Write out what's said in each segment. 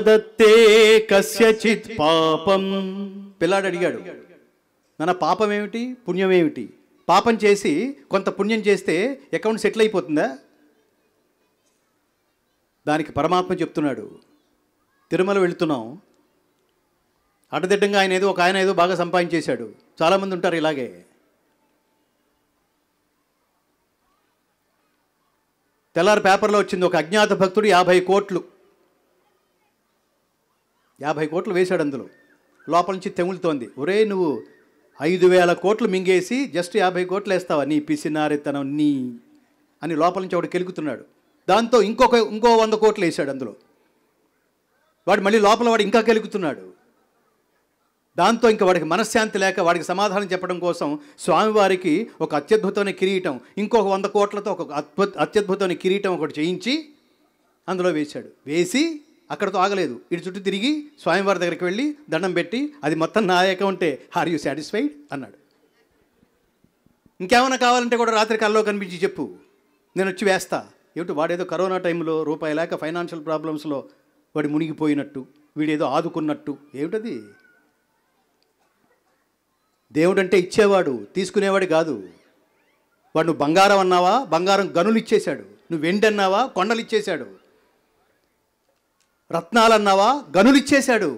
నాదత్తే కస్యచిత్ పాపం. పిల్లాడు అడిగాడు, నాన్న పాపం ఏమిటి, పుణ్యం ఏమిటి? పాపం చేసి కొంత పుణ్యం చేస్తే అకౌంట్ సెటిల్ అయిపోతుందా? దానికి పరమాత్మ చెప్తున్నాడు, తిరుమల వెళుతున్నాం, అడ్డదిడ్డంగా ఒక ఆయన ఏదో బాగా సంపాదించేశాడు. చాలామంది ఉంటారు ఇలాగే. తెల్లారి పేపర్లో వచ్చింది, ఒక అజ్ఞాత భక్తుడు 50 కోట్లు వేశాడు. అందులో లోపల నుంచి తెములుతోంది, ఒరే నువ్వు 5,000 కోట్లు మింగేసి జస్ట్ 50 కోట్లు వేస్తావా, నీ పిసినారితనం నీ అని లోపల నుంచి ఒకడు కెలుకుతున్నాడు. దాంతో ఇంకో 100 కోట్లు వేశాడు అందులో. వాడు మళ్ళీ లోపల వాడు ఇంకా కెలుకుతున్నాడు. దాంతో ఇంకా వాడికి మనశ్శాంతి లేక వాడికి సమాధానం చెప్పడం కోసం స్వామివారికి ఒక అత్యద్భుతమైన కిరీటం, ఇంకొక 100 కోట్లతో ఒక అత్యద్భుతమైన కిరీటం ఒకటి చేయించి అందులో వేశాడు. వేసి అక్కడతో ఆగలేదు, ఇటు చుట్టూ తిరిగి స్వామివారి దగ్గరికి వెళ్ళి దండం పెట్టి, అది మొత్తం నా అకౌంటే, ఆర్ యూ సాటిస్ఫైడ్ అన్నాడు. ఇంకేమైనా కావాలంటే కూడా రాత్రి కల్లో కనిపించి చెప్పు, నేను వచ్చి వేస్తా. ఏమిటి వాడేదో కరోనా టైంలో రూపాయి లేక ఫైనాన్షియల్ ప్రాబ్లమ్స్లో వాడు మునిగిపోయినట్టు, వీడేదో ఆదుకున్నట్టు. ఏమిటది? దేవుడు అంటే ఇచ్చేవాడు, తీసుకునేవాడు కాదు. వాడు నువ్వు బంగారం అన్నావా, బంగారం గనులు ఇచ్చేశాడు. నువ్వు వెండి అన్నావా, కొండలు ఇచ్చేశాడు. రత్నాలు అన్నావా, గనులు ఇచ్చేశాడు.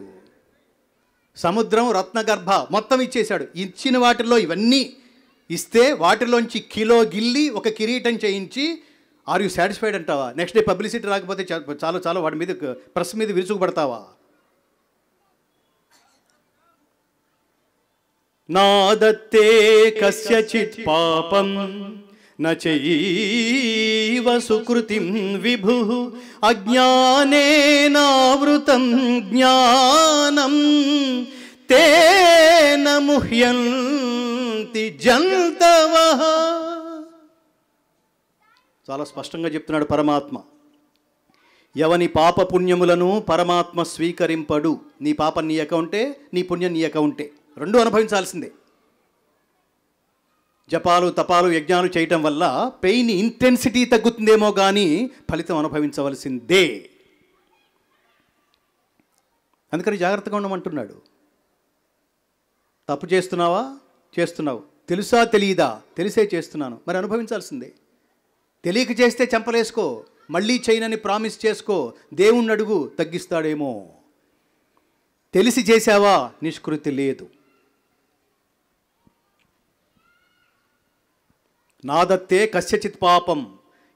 సముద్రం, రత్నగర్భ మొత్తం ఇచ్చేశాడు. ఇచ్చిన వాటిల్లో ఇవన్నీ ఇస్తే వాటిలోంచి కిలో గిల్లి ఒక కిరీటం చేయించి ఆర్ యూ సాటిస్ఫైడ్ అంటావా? నెక్స్ట్ డే పబ్లిసిటీ రాకపోతే చాలా వాడి మీద ప్రెస్ మీద విరుచుకుపడతావా? నాదత్తే కస్యచిత్ పాపం నచైవ సుకృతిం విభుః అజ్ఞానేనావృతం జ్ఞానం తేన ముహ్యంతి జంతవః. చాలా స్పష్టంగా చెప్తున్నాడు పరమాత్మ. ఎవని పాప పుణ్యములను పరమాత్మ స్వీకరింపడు. నీ పాపం నీ అకౌంటే, నీ పుణ్యం నీ అకౌంటే, రెండు అనుభవించాల్సిందే. జపాలు తపాలు యజ్ఞాలు చేయటం వల్ల పెయిన్ ఇంటెన్సిటీ తగ్గుతుందేమో కానీ ఫలితం అనుభవించవలసిందే. అందుకని జాగ్రత్తగా ఉండమంటున్నాడు. తప్పు చేస్తున్నావా? చేస్తున్నావు. తెలుసా తెలియదా? తెలిసే చేస్తున్నాను, మరి అనుభవించాల్సిందే. తెలియక చేస్తే చెంపలేసుకో, మళ్ళీ చేయనని ప్రామిస్ చేసుకో, దేవుణ్ణి అడుగు, తగ్గిస్తాడేమో. తెలిసి చేశావా? నిష్కృతి లేదు. నాదత్తే కస్యచిత్ పాపం.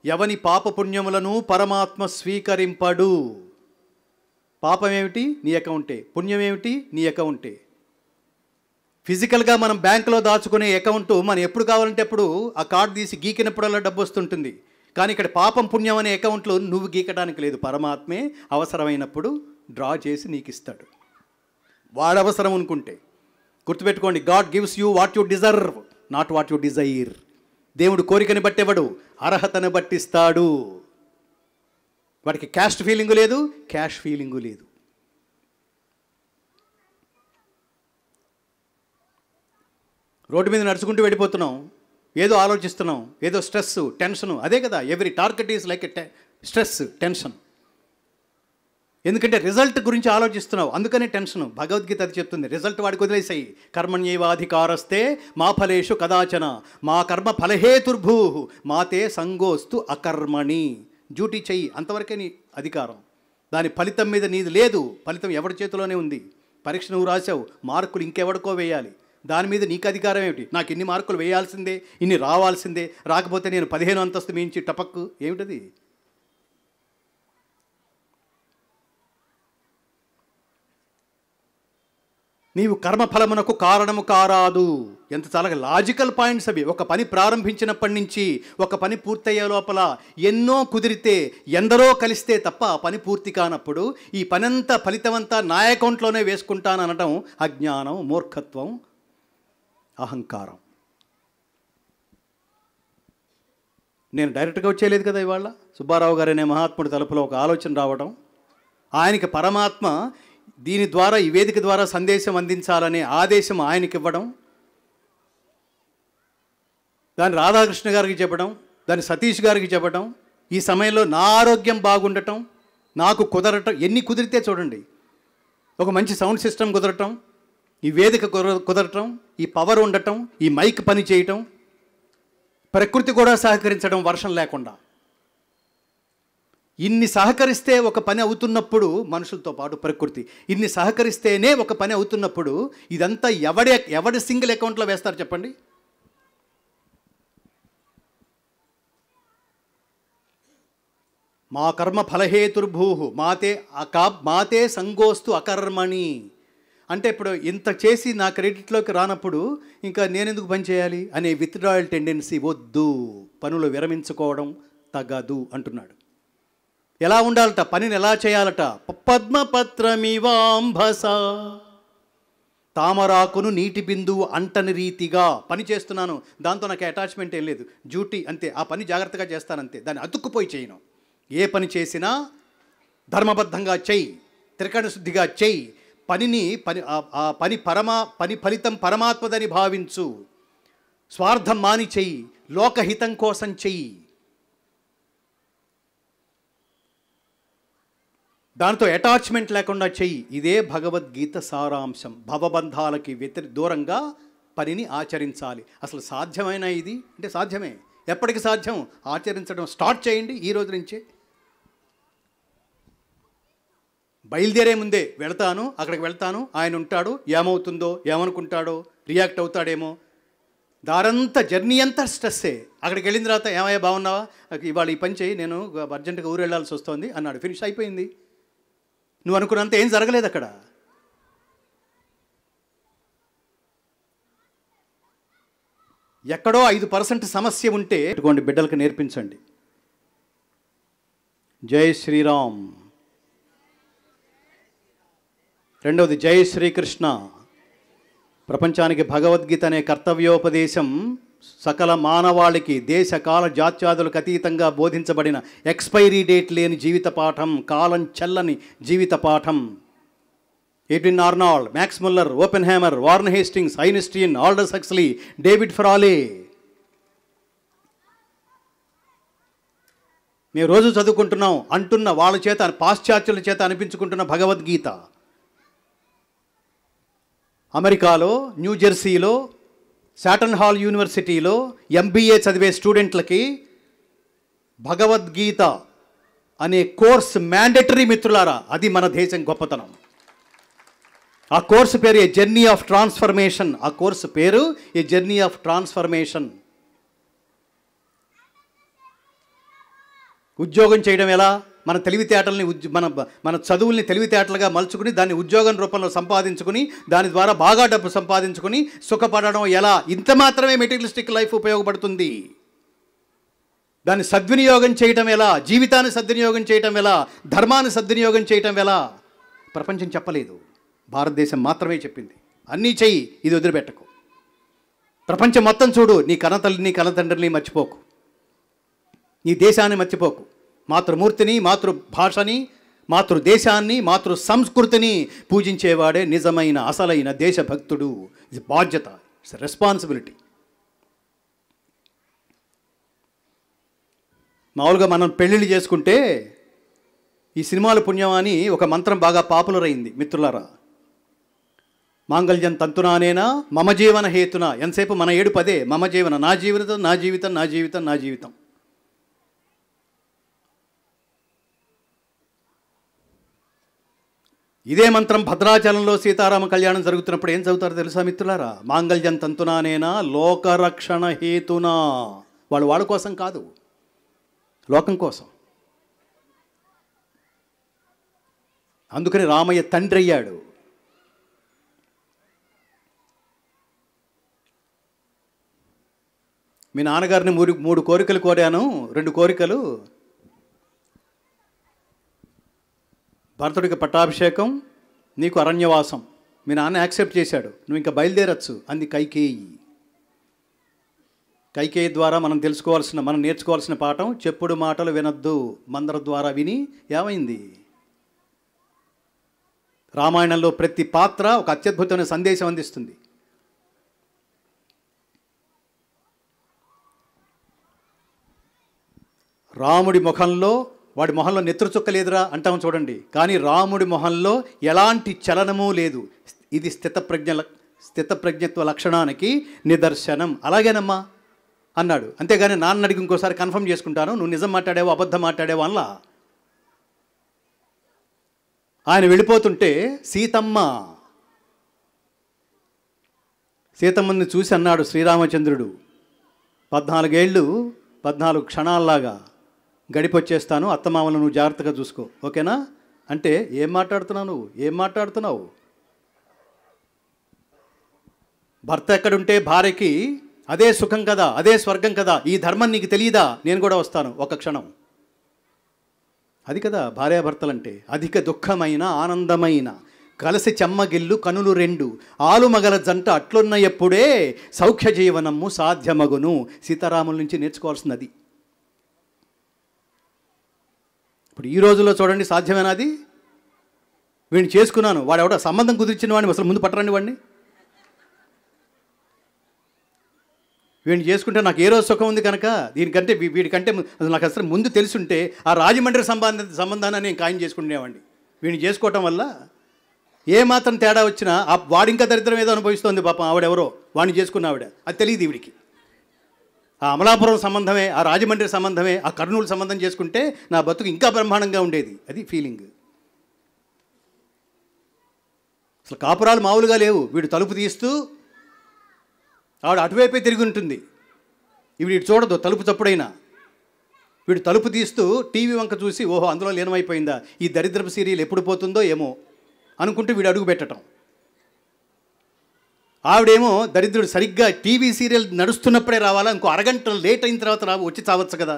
ఎవని పాపపుణ్యములను పరమాత్మ స్వీకరింపడు. పాపం ఏమిటి? నీ అకౌంటే. పుణ్యం ఏమిటి? నీ అకౌంటే. ఫిజికల్గా మనం బ్యాంకులో దాచుకునే అకౌంట్ మనం ఎప్పుడు కావాలంటే అప్పుడు ఆ కార్డు తీసి గీకినప్పుడల్లా డబ్బు వస్తుంటుంది. కానీ ఇక్కడ పాపం పుణ్యం అనే అకౌంట్లో నువ్వు గీకడానికి లేదు. పరమాత్మే అవసరమైనప్పుడు డ్రా చేసి నీకు ఇస్తాడు, వాడు అవసరం అనుకుంటే. గుర్తుపెట్టుకోండి, God gives you what you deserve, not what you Dzire. దేవుడు కోరికని బట్టేవాడు, అర్హతను బట్టిస్తాడు. వాడికి క్యాస్ట్ ఫీలింగు లేదు, క్యాష్ ఫీలింగు లేదు. రోడ్డు మీద నడుచుకుంటూ వెళ్ళిపోతున్నాం, ఏదో ఆలోచిస్తున్నాం, ఏదో స్ట్రెస్ టెన్షను. అదే కదా, every target is like stress tension. ఎందుకంటే రిజల్ట్ గురించి ఆలోచిస్తున్నావు, అందుకనే టెన్షను. భగవద్గీత అది చెప్తుంది, రిజల్ట్ వాడికి వదిలేసాయి. కర్మణ్యేవాధికారస్తే మా ఫలేషు కదాచన మా కర్మ ఫలహేతుర్భూ మాతే సంగోస్తు అకర్మణి. డ్యూటీ చెయ్యి, అంతవరకే నీ అధికారం. దాని ఫలితం మీద నీది లేదు. ఫలితం ఎవరి చేతిలోనే ఉంది. పరీక్ష నువ్వు రాసావు, మార్కులు ఇంకెవడికో వేయాలి, దాని మీద నీకు అధికారం ఏమిటి? నాకు ఇన్ని మార్కులు వేయాల్సిందే, ఇన్ని రావాల్సిందే, రాకపోతే నేను 15 అంతస్తు మించి టపక్కు. ఏమిటది? నీవు కర్మఫలమునకు కారణము కారాదు. ఎంత చాలా లాజికల్ పాయింట్స్ అవి. ఒక పని ప్రారంభించినప్పటి నుంచి ఒక పని పూర్తయ్యే లోపల ఎన్నో కుదిరితే, ఎందరో కలిస్తే తప్ప ఆ పని పూర్తి కానప్పుడు ఈ పనంతా ఫలితమంతా నా అకౌంట్లోనే వేసుకుంటాననటం అజ్ఞానం, మూర్ఖత్వం, అహంకారం. నేను డైరెక్ట్గా వచ్చేయలేదు కదా ఇవాళ. సుబ్బారావు గారు అనే మహాత్ముడి తలుపులో ఒక ఆలోచన రావడం, ఆయనకి పరమాత్మ దీని ద్వారా, ఈ వేదిక ద్వారా సందేశం అందించాలనే ఆదేశం ఆయనకి ఇవ్వడం, దాన్ని రాధాకృష్ణ గారికి చెప్పడం, దాన్ని సతీష్ గారికి చెప్పడం, ఈ సమయంలో నా ఆరోగ్యం బాగుండటం, నాకు కుదరటం, ఎన్ని కుదిరితే చూడండి, ఒక మంచి సౌండ్ సిస్టమ్ కుదరటం, ఈ వేదిక కుదరటం, ఈ పవర్ ఉండటం, ఈ మైక్ పని చేయటం, ప్రకృతి కూడా సహకరించడం వర్షం లేకుండా. ఇన్ని సహకరిస్తే ఒక పని అవుతున్నప్పుడు, మనుషులతో పాటు ప్రకృతి ఇన్ని సహకరిస్తేనే ఒక పని అవుతున్నప్పుడు, ఇదంతా ఎవడి సింగిల్ అకౌంట్లో వేస్తారు చెప్పండి? మా కర్మ ఫలహేతుర్భూ మాతే సంగోస్తు అకర్మణి. అంటే ఇప్పుడు ఇంత చేసి నా క్రెడిట్లోకి రానప్పుడు ఇంకా నేనెందుకు పని చేయాలి అనే విత్డ్రాయల్ టెండెన్సీ వద్దు, పనులు విరమించుకోవడం తగదు అంటున్నాడు. ఎలా ఉండాలట, పనిని ఎలా చేయాలట? పద్మపత్రమివాంభస, తామరాకును నీటి బిందువు అంటని రీతిగా పని చేస్తున్నాను, దాంతో నాకు అటాచ్మెంట్ ఏం లేదు, డ్యూటీ అంతే, ఆ పని జాగ్రత్తగా చేస్తానంతే, దాన్ని అతుక్కుపోయి చేయను. ఏ పని చేసినా ధర్మబద్ధంగా చెయ్యి, త్రికరణ శుద్ధిగా చెయ్యి, పని ఫలితం పరమాత్మదని భావించు, స్వార్థం మాని చెయ్యి, లోకహితం కోసం చెయ్యి. దాంతో అటాచ్మెంట్ లేకుండా చెయ్యి. ఇదే భగవద్గీత సారాంశం. భవబంధాలకి దూరంగా పనిని ఆచరించాలి. అసలు సాధ్యమైన ఇది అంటే సాధ్యమే. ఎప్పటికి సాధ్యం? ఆచరించడం స్టార్ట్ చేయండి ఈ రోజు నుంచే. బయలుదేరే ముందే అక్కడికి వెళ్తాను, ఆయన ఉంటాడు, ఏమవుతుందో, ఏమనుకుంటాడో, రియాక్ట్ అవుతాడేమో, దారంతా జర్నీ అంతా స్ట్రెస్సే. అక్కడికి వెళ్ళిన తర్వాత ఏమయ్యా బాగున్నావా, ఇవాళ ఈ పని చేయి, నేను అర్జెంటుగా ఊరు వెళ్ళాల్సి వస్తుంది అన్నాడు, ఫినిష్ అయిపోయింది. నువ్వు అనుకున్నంత ఏం జరగలేదు అక్కడ. ఎక్కడో 5% సమస్య ఉంటే ఇటువంటి బిడ్డలకు నేర్పించండి. జై శ్రీరామ్. రెండవది జై శ్రీకృష్ణ. ప్రపంచానికి భగవద్గీత అనే కర్తవ్యోపదేశం సకల మానవాళికి దేశ కాల జాత్యాదులకు అతీతంగా బోధించబడిన ఎక్స్పైరీ డేట్ లేని జీవిత పాఠం, కాలం చెల్లని జీవిత పాఠం. Edwin Arnold, Max Muller, Oppenheimer, Warren Hastings, Einstein, Aldous Huxley, David ఫరాలే, మేము రోజు చదువుకుంటున్నాం అంటున్న వాళ్ళ చేత, పాశ్చాత్యుల చేత అనిపించుకుంటున్న భగవద్గీత అమెరికాలో న్యూజెర్సీలో శాటన్ హాల్ యూనివర్సిటీలో MBA చదివే స్టూడెంట్లకి భగవద్గీత అనే కోర్స్ మ్యాండేటరీ మిత్రులారా. అది మన దేశం గొప్పతనం. ఆ కోర్సు పేరు ఏ జర్నీ ఆఫ్ ట్రాన్స్ఫర్మేషన్. ఆ కోర్సు పేరు ఏ జర్నీ ఆఫ్ ట్రాన్స్ఫర్మేషన్. ఉద్యోగం చేయడం ఎలా? మన తెలివితేటల్ని మన చదువుల్ని తెలివితేటలుగా మలుచుకుని దాన్ని ఉద్యోగం రూపంలో సంపాదించుకుని దాని ద్వారా బాగా డబ్బు సంపాదించుకుని సుఖపడడం ఎలా? ఇంత మాత్రమే మెటీరియలిస్టిక్ లైఫ్ ఉపయోగపడుతుంది. దాన్ని సద్వినియోగం చేయటం ఎలా? జీవితాన్ని సద్వినియోగం చేయటం ఎలా? ధర్మాన్ని సద్వినియోగం చేయటం ఎలా? ప్రపంచం చెప్పలేదు, భారతదేశం మాత్రమే చెప్పింది. అన్నీ చెయ్యి, ఇది వదిలిపెట్టకు. ప్రపంచం మొత్తం చూడు, నీ కన్నతల్లిని కన్నతండ్రిని మర్చిపోకు, నీ దేశాన్ని మర్చిపోకు. మాతృమూర్తిని, మాతృభాషని, మాతృదేశాన్ని, మాతృ సంస్కృతిని పూజించేవాడే నిజమైన అసలైన దేశభక్తుడు. ఇది బాధ్యత, ఇట్స్ రెస్పాన్సిబిలిటీ. మామూలుగా మనం పెళ్ళిళ్ళు చేసుకుంటే ఈ సినిమాల పుణ్యం అని ఒక మంత్రం బాగా పాపులర్ అయింది మిత్రులారా. మాంగళ్యం తంతునానేనా మమ జీవన హేతున. ఎంతసేపు మన ఏడు పదే మమ జీవన, నా జీవితం నా జీవితం నా జీవితం నా జీవితం. ఇదే మంత్రం భద్రాచలంలో సీతారామ కళ్యాణం జరుగుతున్నప్పుడు ఏం చదువుతారో తెలుసా మిత్రులారా? మాంగళ్యం తంతునానేనా లోకరక్షణ హేతునా. వాళ్ళ కోసం కాదు, లోకం కోసం. అందుకని రామయ్య తండ్రి అయ్యాడు. మీ నాన్నగారిని 3 కోరికలు కోరాను, 2 కోరికలు, భరతుడికి పట్టాభిషేకం, నీకు అరణ్యవాసం. మీ నాన్న యాక్సెప్ట్ చేశాడు, నువ్వు ఇంకా బయలుదేరచ్చు అంది కైకేయి. కైకేయి ద్వారా మనం నేర్చుకోవాల్సిన పాఠం, చెప్పుడు మాటలు వినొద్దు. మందర ద్వారా విని ఏమైంది? రామాయణంలో ప్రతి పాత్ర ఒక అత్యద్భుతమైన సందేశం అందిస్తుంది. రాముడి ముఖంలో వాడి మొహంలో నెత్తురు చుక్క లేదురా అంటాము చూడండి. కానీ రాముడి మొహంలో ఎలాంటి చలనము లేదు. ఇది స్థితప్రజ్ఞత్వ లక్షణానికి నిదర్శనం. అలాగేనమ్మా అన్నాడు. అంతేగాని నాన్న అడిగి ఇంకోసారి కన్ఫర్మ్ చేసుకుంటాను, నువ్వు నిజం మాట్లాడావు అబద్ధం మాట్లాడావు అనలా. ఆయన వెళ్ళిపోతుంటే సీతమ్మని చూసి అన్నాడు శ్రీరామచంద్రుడు, 14 ఏళ్ళు 14 క్షణాల్లాగా గడిపొచ్చేస్తాను, అత్తమామలను నువ్వు జాగ్రత్తగా చూసుకో, ఓకేనా అంటే ఏం మాట్లాడుతున్నావు? భర్త ఎక్కడుంటే భార్యకి అదే సుఖం కదా, అదే స్వర్గం కదా, ఈ ధర్మం నీకు తెలియదా, నేను కూడా వస్తాను ఒక క్షణం. అది కదా భార్యాభర్తలంటే. అధిక దుఃఖమైన ఆనందమైన కలిసి చెమ్మగిల్లు కనులు రెండు ఆలుమగల జంట అట్లున్న ఎప్పుడే సౌఖ్య జీవనము సాధ్యమగును. సీతారాముల నుంచి నేర్చుకోవాల్సింది అది. ఇప్పుడు ఈ రోజుల్లో చూడండి, సాధ్యమేనా అది? వీడిని చేసుకున్నాను, వాడు ఎవడో సంబంధం కుదిర్చిన వాడిని అసలు ముందు పట్టరండి వాడిని. వీడిని చేసుకుంటే నాకు ఏ రోజు సుఖం ఉంది కనుక దీనికంటే వీడికంటే నాకు అసలు ముందు తెలుసుంటే ఆ రాజమండ్రి సంబంధాన్ని నేను ఖాయం చేసుకునేవాడిని. వీడిని చేసుకోవటం వల్ల ఏమాత్రం తేడా వచ్చినా వాడు ఇంకా దరిద్రం ఏదో అనుభవిస్తోంది పాపం. ఆవిడెవరో వాడిని చేసుకున్న ఆవిడ, అది తెలియదు వీడికి. ఆ అమలాపురం సంబంధమే, ఆ రాజమండ్రి సంబంధమే, ఆ కర్నూలు సంబంధం చేసుకుంటే నా బతుకు ఇంకా బ్రహ్మాండంగా ఉండేది. అది ఫీలింగ్. అసలు కాపురాలు మామూలుగా లేవు. వీడు తలుపు తీస్తూ ఆవిడ అటువైపే తిరిగి ఉంటుంది. వీడు చూడదు తలుపు చప్పుడైనా. వీడు తలుపు తీస్తూ టీవీ వంక చూసి ఓహో అందులో లీనమైపోయిందా, ఈ దరిద్రపు సీరియల్ ఎప్పుడు పోతుందో ఏమో అనుకుంటూ వీడు అడుగు పెట్టడం. ఆవిడేమో దరిద్రుడు సరిగ్గా టీవీ సీరియల్ నడుస్తున్నప్పుడే రావాలా, ఇంకో అరగంట లేట్ అయిన తర్వాత వచ్చి చావచ్చు కదా.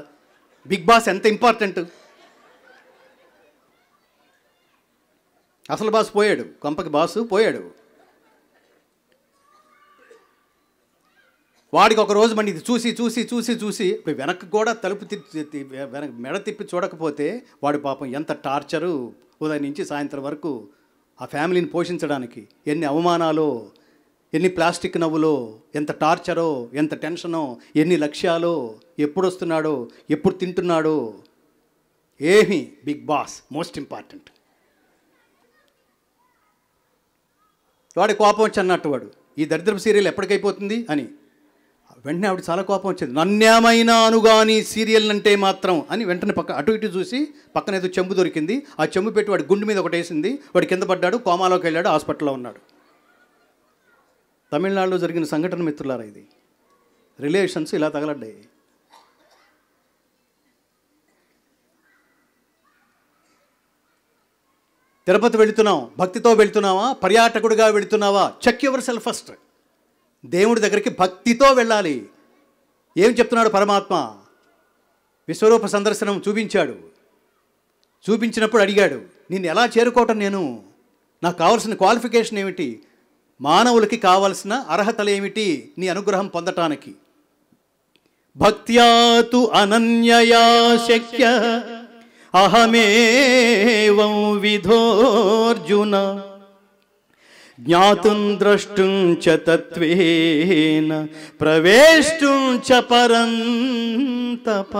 బిగ్ బాస్ ఎంత ఇంపార్టెంట్. అసలు బాస్ పోయాడు, కొంపకి బాసు పోయాడు. వాడికి ఒక రోజు మన ఇది చూసి ఇప్పుడు వెనక్కి కూడా తలుపు వెనక మెడ తిప్పి చూడకపోతే వాడి పాపం ఎంత టార్చరు. ఉదయం నుంచి సాయంత్రం వరకు ఆ ఫ్యామిలీని పోషించడానికి ఎన్ని అవమానాలో, ఎన్ని ప్లాస్టిక్ నవ్వులో, ఎంత టార్చరో, ఎంత టెన్షనో, ఎన్ని లక్ష్యాలో, ఎప్పుడు వస్తున్నాడో, ఎప్పుడు తింటున్నాడో. ఏమి బిగ్ బాస్ మోస్ట్ ఇంపార్టెంట్. వాడి కోపం వచ్చి అన్నట్టు వాడు ఈ దరిద్రపు సీరియల్ ఎప్పటికైపోతుంది అని. వెంటనే ఆవిడ చాలా కోపం వచ్చింది. నన్నేమైనా అనుగాని సీరియల్ అంటే మాత్రం అని వెంటనే అటు ఇటు చూసి పక్కన ఏదో చెంబు దొరికింది. ఆ చెంబు పెట్టి వాడి గుండె మీద ఒకటి వేసింది. వాడు కింద పడ్డాడు, కోమాలోకి వెళ్ళాడు, హాస్పిటల్లో ఉన్నాడు. తమిళనాడులో జరిగిన సంఘటన మిత్రులారా. ఇది రిలేషన్స్ ఇలా తగలడ్డాయి. తిరుపతి వెళుతున్నాం, భక్తితో వెళుతున్నావా, పర్యాటకుడిగా వెళుతున్నావా, చెక్ యువర్ సెల్ఫ్ ఫస్ట్. దేవుడి దగ్గరికి భక్తితో వెళ్ళాలి. ఏం చెప్తున్నాడు పరమాత్మ? విశ్వరూప సందర్శనం చూపించాడు. చూపించినప్పుడు అడిగాడు, నిన్ను ఎలా చేరుకోవటం, నాకు కావాల్సిన క్వాలిఫికేషన్ ఏమిటి, మానవులకి కావాల్సిన అర్హతలు ఏమిటి నీ అనుగ్రహం పొందటానికి? భక్త్యాతు అనన్యయా శక్య అహమేవం విధోర్జున జ్ఞాతుం ద్రష్టుం చ తత్వేన ప్రవేష్టుం చ పరంతప.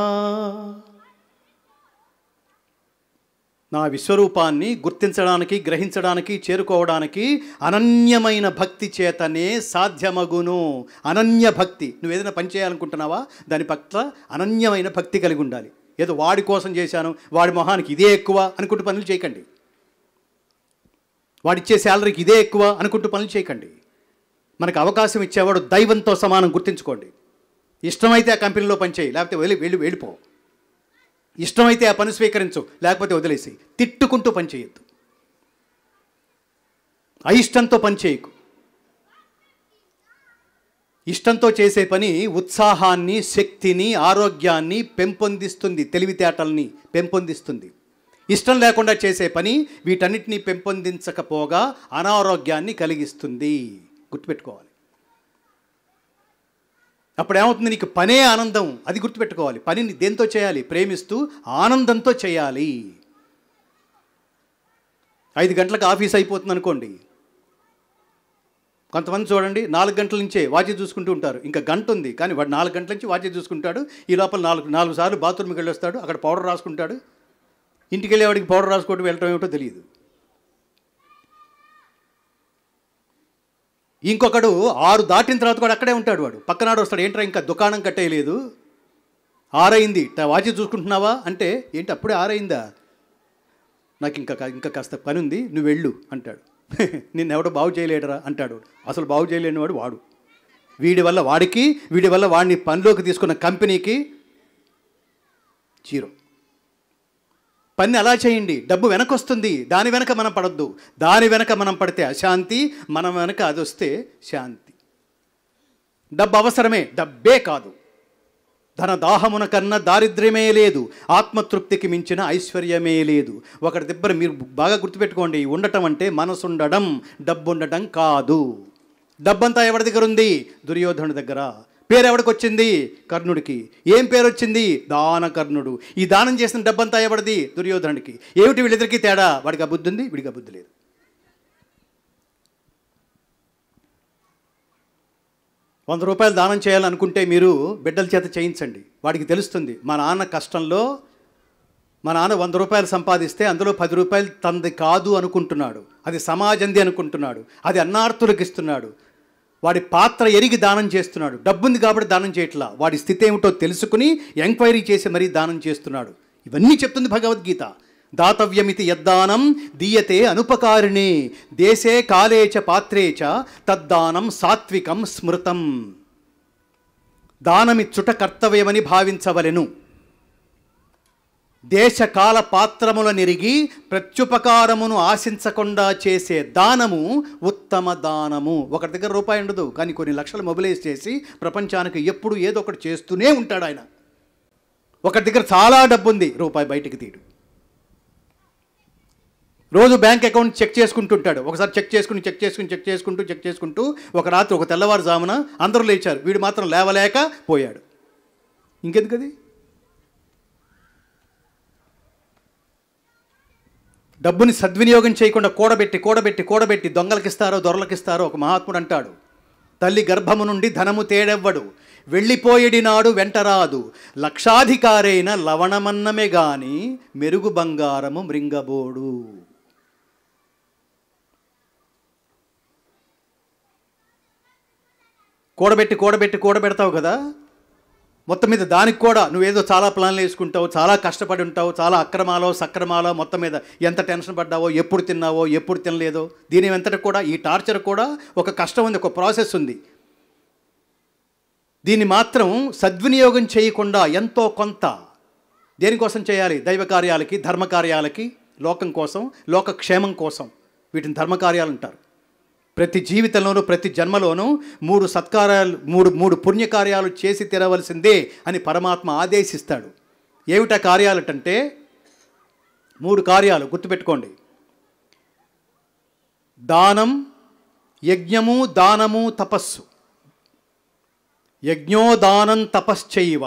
నా విశ్వరూపాన్ని గుర్తించడానికి, గ్రహించడానికి, చేరుకోవడానికి అనన్యమైన భక్తి చేతనే సాధ్యమగును. అనన్య భక్తి. నువ్వు ఏదైనా పని చేయాలనుకుంటున్నావా, దాని పట్ల అనన్యమైన భక్తి కలిగి ఉండాలి. ఏదో వాడి కోసం చేశాను, వాడి మొహానికి ఇదే ఎక్కువ అనుకుంటూ పనులు చేయకండి. వాడిచ్చే శాలరీకి ఇదే ఎక్కువ అనుకుంటూ పనులు చేయకండి. మనకు అవకాశం ఇచ్చేవాడు దైవంతో సమానం గుర్తించుకోండి. ఇష్టమైతే ఆ కంపెనీలో పనిచేయి, లేకపోతే వెళ్ళిపో. ఇష్టమైతే ఆ పని స్వీకరించు, లేకపోతే వదిలేసి. తిట్టుకుంటూ పని చేయొద్దు. అయిష్టంతో పని చేయకు. ఇష్టంతో చేసే పని ఉత్సాహాన్ని, శక్తిని, ఆరోగ్యాన్ని పెంపొందిస్తుంది, తెలివితేటల్ని పెంపొందిస్తుంది. ఇష్టం లేకుండా చేసే పని వీటన్నిటినీ పెంపొందించకపోగా అనారోగ్యాన్ని కలిగిస్తుంది. గుర్తుపెట్టుకోవాలి. అప్పుడు ఏమవుతుంది, నీకు పనే ఆనందం. అది గుర్తుపెట్టుకోవాలి. పనిని దేంతో చేయాలి? ప్రేమిస్తూ ఆనందంతో చేయాలి. 5 గంటలకు ఆఫీస్ అయిపోతుంది అనుకోండి. కొంతమంది చూడండి 4 గంటల నుంచే వాచి చూసుకుంటూ ఉంటారు. ఇంకా గంట ఉంది కానీ వాడు 4 గంటల నుంచి వాచి చూసుకుంటాడు. ఈ లోపల 4 సార్లు బాత్రూమ్కి వెళ్ళొస్తాడు, అక్కడ పౌడర్ రాసుకుంటాడు. ఇంటికి వెళ్ళేవాడికి పౌడర్ రాసుకోవడం వెళ్ళటం ఏమిటో తెలియదు. ఇంకొకడు 6 దాటిన తర్వాత కూడా అక్కడే ఉంటాడు. వాడు పక్కనాడు వస్తాడు, ఏంట్రా ఇంకా దుకాణం కట్టేయలేదు, 6 అయింది, వాచి చూసుకుంటున్నావా అంటే, ఏంటి అప్పుడే 6 అయిందా, నాకు ఇంకా కాస్త పని ఉంది, నువ్వు వెళ్ళు అంటాడు. నిన్నెవడో బాగు చేయలేడరా అంటాడు. అసలు బాగు చేయలేని వాడు వాడు. వీడి వల్ల వాడికి, వీడి వల్ల వాడిని పనిలోకి తీసుకున్న కంపెనీకి జీరో. పని అలా చేయండి, డబ్బు వెనకొస్తుంది, దాని వెనక మనం పడద్దు. దాని వెనక మనం పడితే అశాంతి, మనం వెనక అది వస్తే శాంతి. డబ్బు అవసరమే, డబ్బే కాదు. ధన దాహమున కన్నా దారిద్ర్యమే లేదు, ఆత్మతృప్తికి మించిన ఐశ్వర్యమే లేదు. ఒకటి దగ్గర మీరు బాగా గుర్తుపెట్టుకోండి, ఉండటం అంటే మనసు ఉండడం, డబ్బు ఉండటం కాదు. డబ్బంతా ఎవరి దగ్గర ఉంది? దుర్యోధనుడి దగ్గర. పేరు ఎవడికి వచ్చింది? కర్ణుడికి. ఏం పేరు వచ్చింది? దానకర్ణుడు. ఈ దానం చేసిన డబ్బంతా ఎవడిది? దుర్యోధనుడికి. ఏమిటి వీళ్ళిద్దరికీ తేడా? వాడికి ఆ బుద్ధి ఉంది, వీడికి ఆ బుద్ధి లేదు. 100 రూపాయలు దానం చేయాలనుకుంటే మీరు బిడ్డల చేత చేయించండి. వాడికి తెలుస్తుంది, మా నాన్న కష్టంలో, మా నాన్న 100 రూపాయలు సంపాదిస్తే అందులో 10 రూపాయలు తనది కాదు అనుకుంటున్నాడు, అది సమాజంది అనుకుంటున్నాడు, అది అన్నార్థులకు ఇస్తున్నాడు. వాడి పాత్ర ఎరిగి దానం చేస్తున్నాడు. డబ్బుంది కాబట్టి దానం చేయట్లా, వాడి స్థితి ఏమిటో తెలుసుకుని ఎంక్వైరీ చేసి మరీ దానం చేస్తున్నాడు. ఇవన్నీ చెప్తుంది భగవద్గీత. దాతవ్యమితి యద్దానం దీయతే అనుపకారిణే దేశే కాలే చ పాత్రే చ తద్దానం సాత్వికం స్మృతం. దానమిచ్చుట కర్తవ్యమని భావించవలెను. దేశకాల పాత్రముల నెరిగి ప్రత్యుపకారమును ఆశించకుండా చేసే దానము ఉత్తమ దానము. ఒకరి దగ్గర రూపాయి ఉండదు, కానీ కొన్ని లక్షలు మొబిలైజ్ చేసి ప్రపంచానికి ఎప్పుడు ఏదో ఒకటి చేస్తూనే ఉంటాడు ఆయన. ఒకరి దగ్గర చాలా డబ్బు ఉంది, రూపాయి బయటికి తీయడు. రోజు బ్యాంక్ అకౌంట్ చెక్ చేసుకుంటుంటాడు. ఒకసారి చెక్ చేసుకుంటూ ఒక రాత్రి, ఒక తెల్లవారుజామున అందరూ లేచారు, వీడు మాత్రం లేవలేక పోయాడు. ఇంకెందుకది? డబ్బుని సద్వినియోగం చేయకుండా కూడబెట్టి దొంగలకిస్తారో దొరలకిస్తారో ఒక మహాత్ముడు అంటాడు, తల్లి గర్భము నుండి ధనము తేడెవ్వడు, వెళ్ళిపోయేడి నాడు వెంటరాదు, లక్షాధికారైన లవణమన్నమే గాని మెరుగు బంగారము మృంగబోడు. కూడబెడతావు కదా, మొత్తం మీద దానికి కూడా నువ్వేదో చాలా ప్లాన్లు వేసుకుంటావు, చాలా కష్టపడి ఉంటావు, చాలా అక్రమాలో సక్రమాలో, మొత్తం మీద ఎంత టెన్షన్ పడ్డావో, ఎప్పుడు తిన్నావో ఎప్పుడు తినలేదో, దీని వెంతటి కూడా ఈ టార్చర్ కూడా ఒక కష్టం ఉంది, ఒక ప్రాసెస్ ఉంది. దీన్ని మాత్రం సద్వినియోగం చేయకుండా ఎంతో కొంత దేనికోసం చేయాలి? దైవ కార్యాలకి, ధర్మకార్యాలకి, లోకం కోసం, లోక క్షేమం కోసం. వీటిని ధర్మకార్యాలు అంటారు. ప్రతి జీవితంలోనూ, ప్రతి జన్మలోనూ 3 సత్కార్యాలు, మూడు పుణ్యకార్యాలు చేసి తీరవలసిందే అని పరమాత్మ ఆదేశిస్తాడు. ఏమిటా కార్యాలటంటే 3 కార్యాలు గుర్తుపెట్టుకోండి. దానం, యజ్ఞము, దానము, తపస్సు. యజ్ఞోదానం తపశ్చైవ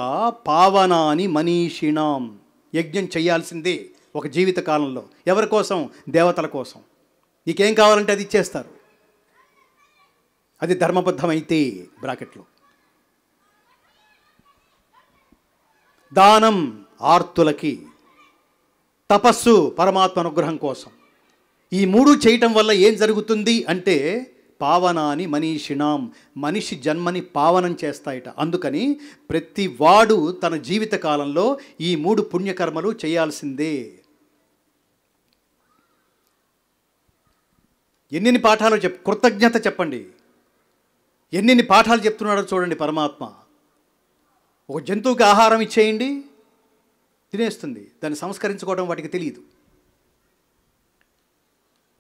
పావనాని మనీషిణాం. యజ్ఞం చేయాల్సిందే ఒక జీవిత కాలంలో. ఎవరి కోసం? దేవతల కోసం. నీకేం కావాలంటే అది ఇచ్చేస్తారు, అది ధర్మబద్ధమైతే. బ్రాకెట్లో దానం ఆర్తులకి, తపస్సు పరమాత్మ అనుగ్రహం కోసం. ఈ 3 చేయటం వల్ల ఏం జరుగుతుంది అంటే పావనాని మనీషిణాం, మనిషి జన్మని పావనం చేస్తాయట. అందుకని ప్రతి వాడు తన జీవిత కాలంలో ఈ 3 పుణ్యకర్మలు చేయాల్సిందే. ఎన్ని పాఠాలు కృతజ్ఞత చెప్పండి. ఎన్ని పాఠాలు చెప్తున్నాడో చూడండి పరమాత్మ. ఒక జంతువుకి ఆహారం ఇచ్చేయండి, తినేస్తుంది, దాన్ని సంస్కరించుకోవడం వాటికి తెలియదు.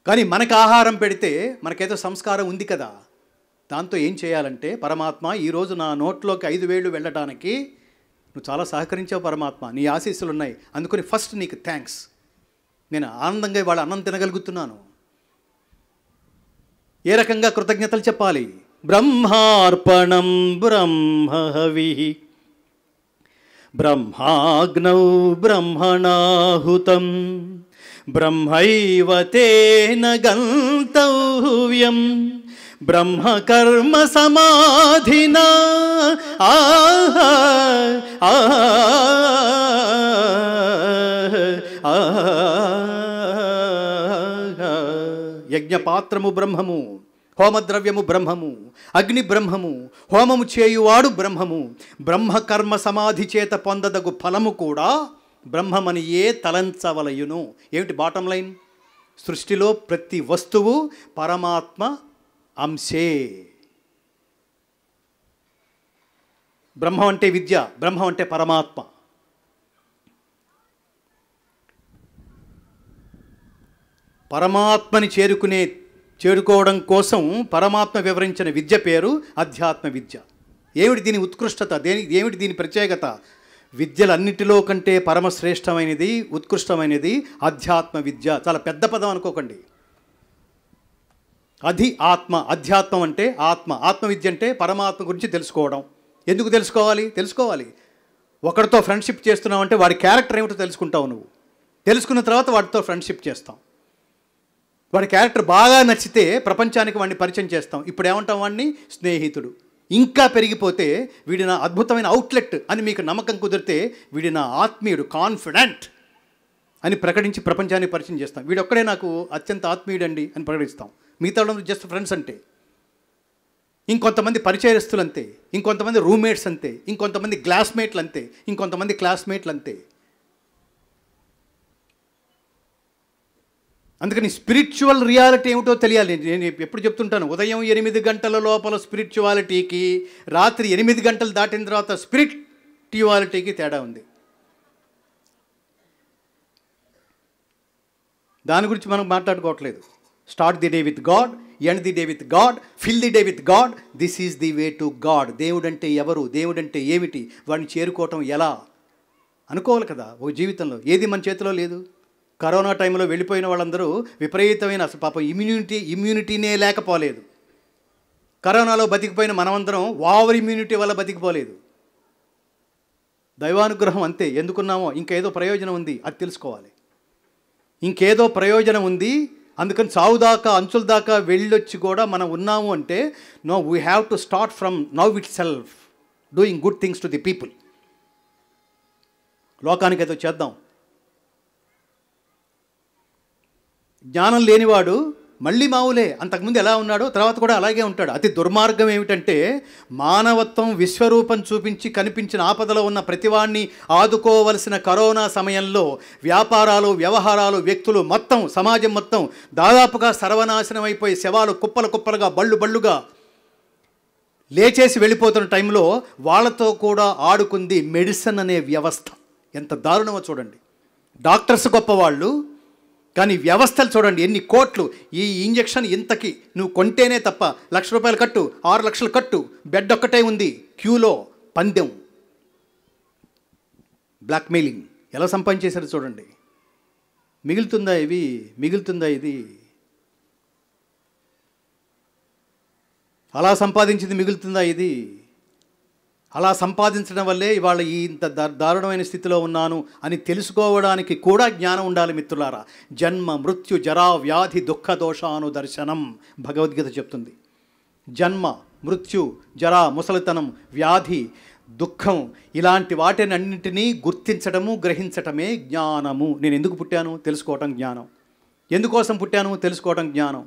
కానీ మనకు ఆహారం పెడితే మనకేదో సంస్కారం ఉంది కదా, దాంతో ఏం చేయాలంటే, పరమాత్మ ఈరోజు నా నోట్లోకి 5 వేళ్ళు వెళ్ళడానికి నువ్వు చాలా సహకరించావు పరమాత్మ, నీ ఆశీస్సులు ఉన్నాయి, అందుకని ఫస్ట్ నీకు థ్యాంక్స్. నేను ఆనందంగా ఇవాళ అన్నం తినగలుగుతున్నాను. ఏ రకంగా కృతజ్ఞతలు చెప్పాలి? బ్రహ్మార్పణం బ్రహ్మహవి బ్రహ్మాగ్నౌ బ్రహ్మణాహుతం బ్రహ్మైవ తేన గంతవ్యం బ్రహ్మకర్మ సమాధినా యజ్ఞపాత్రము బ్రహ్మము, హోమద్రవ్యము బ్రహ్మము, అగ్ని బ్రహ్మము, హోమము చేయువాడు బ్రహ్మము, బ్రహ్మకర్మ సమాధి చేత పొందదగు ఫలము కూడా బ్రహ్మమని ఏ తలంచవలయును. ఏమిటి బాటం లైన్? సృష్టిలో ప్రతి వస్తువు పరమాత్మ అంశే. బ్రహ్మం అంటే విద్య, బ్రహ్మం అంటే పరమాత్మ. పరమాత్మని చేరుకోవడం కోసం పరమాత్మ వివరించిన విద్య పేరు అధ్యాత్మ విద్య. ఏమిటి దీని ఉత్కృష్టత? ఏమిటి దీని ప్రత్యేకత? విద్యలన్నిటిలో కంటే పరమశ్రేష్టమైనది, ఉత్కృష్టమైనది అధ్యాత్మ విద్య. చాలా పెద్ద పదం అనుకోకండి. అధ్యాత్మం అంటే ఆత్మ. ఆత్మ విద్య అంటే పరమాత్మ గురించి తెలుసుకోవడం. ఎందుకు తెలుసుకోవాలి. ఒకరితో ఫ్రెండ్షిప్ చేస్తున్నావు అంటే వాడి క్యారెక్టర్ ఏమిటో తెలుసుకుంటావు. నువ్వు తెలుసుకున్న తర్వాత వాడితో ఫ్రెండ్షిప్ చేస్తాం. వాడి క్యారెక్టర్ బాగా నచ్చితే ప్రపంచానికి వాడిని పరిచయం చేస్తాం. ఇప్పుడు ఏమంటాం? వాడిని స్నేహితుడు. ఇంకా పెరిగిపోతే వీడి నా అద్భుతమైన అవుట్లెట్ అని మీకు నమ్మకం కుదిరితే వీడి నా ఆత్మీయుడు, కాన్ఫిడెంట్ అని ప్రకటించి ప్రపంచానికి పరిచయం చేస్తాం. వీడొక్కడే నాకు అత్యంత ఆత్మీయుడండి అని ప్రకటిస్తాం. మిగతా జస్ట్ ఫ్రెండ్స్ అంటే. ఇంకొంతమంది పరిచయస్తులు అంతే, ఇంకొంతమంది రూమ్మేట్స్ అంతే, ఇంకొంతమంది క్లాస్మేట్లు అంతే, ఇంకొంతమంది క్లాస్మేట్లు అంతే. అందుకని స్పిరిచువల్ రియాలిటీ ఏమిటో తెలియాలి. నేను ఎప్పుడు చెప్తుంటాను, ఉదయం 8 గంటల లోపల స్పిరిచువాలిటీకి, రాత్రి 8 గంటలు దాటిన తర్వాత స్పిరిచువాలిటీకి తేడా ఉంది. దాని గురించి మనం మాట్లాడుకోవట్లేదు. Start the day with God, end the day with God, fill the day with God. This is the way to God. దేవుడంటే ఎవరు, దేవుడంటే ఏమిటి, వాడిని చేరుకోవటం ఎలా అనుకోవాలి కదా. ఒక జీవితంలో ఏది మన చేతిలో లేదు. కరోనా టైంలో వెళ్ళిపోయిన వాళ్ళందరూ విపరీతమైన, అసలు పాపం ఇమ్యూనిటీనే లేకపోలేదు. కరోనాలో బతికిపోయిన మనమందరం ఓవర్ ఇమ్యూనిటీ వల్ల బతికిపోలేదు. దైవానుగ్రహం అంతే. ఎందుకున్నామో ఇంకేదో ప్రయోజనం ఉంది, అది తెలుసుకోవాలి. ఇంకేదో ప్రయోజనం ఉంది, అందుకని చావు దాకా, అంచుల దాకా వెళ్ళొచ్చి కూడా మనం ఉన్నాము అంటే, no, we have to start from now itself doing good things to the people. లోకానికి ఏదో చేద్దాం. జ్ఞానం లేనివాడు మళ్ళీ మావులే, అంతకుముందు ఎలా ఉన్నాడో తర్వాత కూడా అలాగే ఉంటాడు. అతి దుర్మార్గం ఏమిటంటే, మానవత్వం విశ్వరూపం చూపించి కనిపించిన ఆపదలో ఉన్న ప్రతివాణ్ణి ఆదుకోవలసిన కరోనా సమయంలో వ్యాపారాలు, వ్యవహారాలు, వ్యక్తులు మొత్తం, సమాజం మొత్తం దాదాపుగా సర్వనాశనం అయిపోయి శవాలు కుప్పలు కుప్పలుగా, బళ్ళు బళ్ళుగా లేచేసి వెళ్ళిపోతున్న టైంలో వాళ్ళతో కూడా ఆడుకుంది మెడిసిన్ అనే వ్యవస్థ. ఎంత దారుణమో చూడండి. డాక్టర్స్ గొప్పవాళ్ళు, కానీ వ్యవస్థలు చూడండి ఎన్ని కోట్లు. ఈ ఇంజెక్షన్ ఇంతకి నువ్వు కొంటేనే తప్ప, ₹1,00,000 కట్టు, 6 లక్షలు కట్టు, బెడ్ ఒక్కటే ఉంది, క్యూలో పందెం, బ్లాక్మెయిలింగ్. ఎలా సంపాదించేశారు చూడండి. మిగులుతుందా ఇది? అలా సంపాదించింది మిగులుతుందా ఇది? అలా సంపాదించడం వల్లే ఇవాళ ఇంత దారుణమైన స్థితిలో ఉన్నాను అని తెలుసుకోవడానికి కూడా జ్ఞానం ఉండాలి మిత్రులారా. జన్మ మృత్యు జరా వ్యాధి దుఃఖ దోషాను దర్శనం భగవద్గీత చెప్తుంది. జన్మ మృత్యు జరా, ముసలితనం, వ్యాధి, దుఃఖం, ఇలాంటి వాటినన్నింటినీ గుర్తించడము, గ్రహించటమే జ్ఞానము. నేను ఎందుకు పుట్టాను తెలుసుకోవటం జ్ఞానం. ఎందుకోసం పుట్టాను తెలుసుకోవటం జ్ఞానం.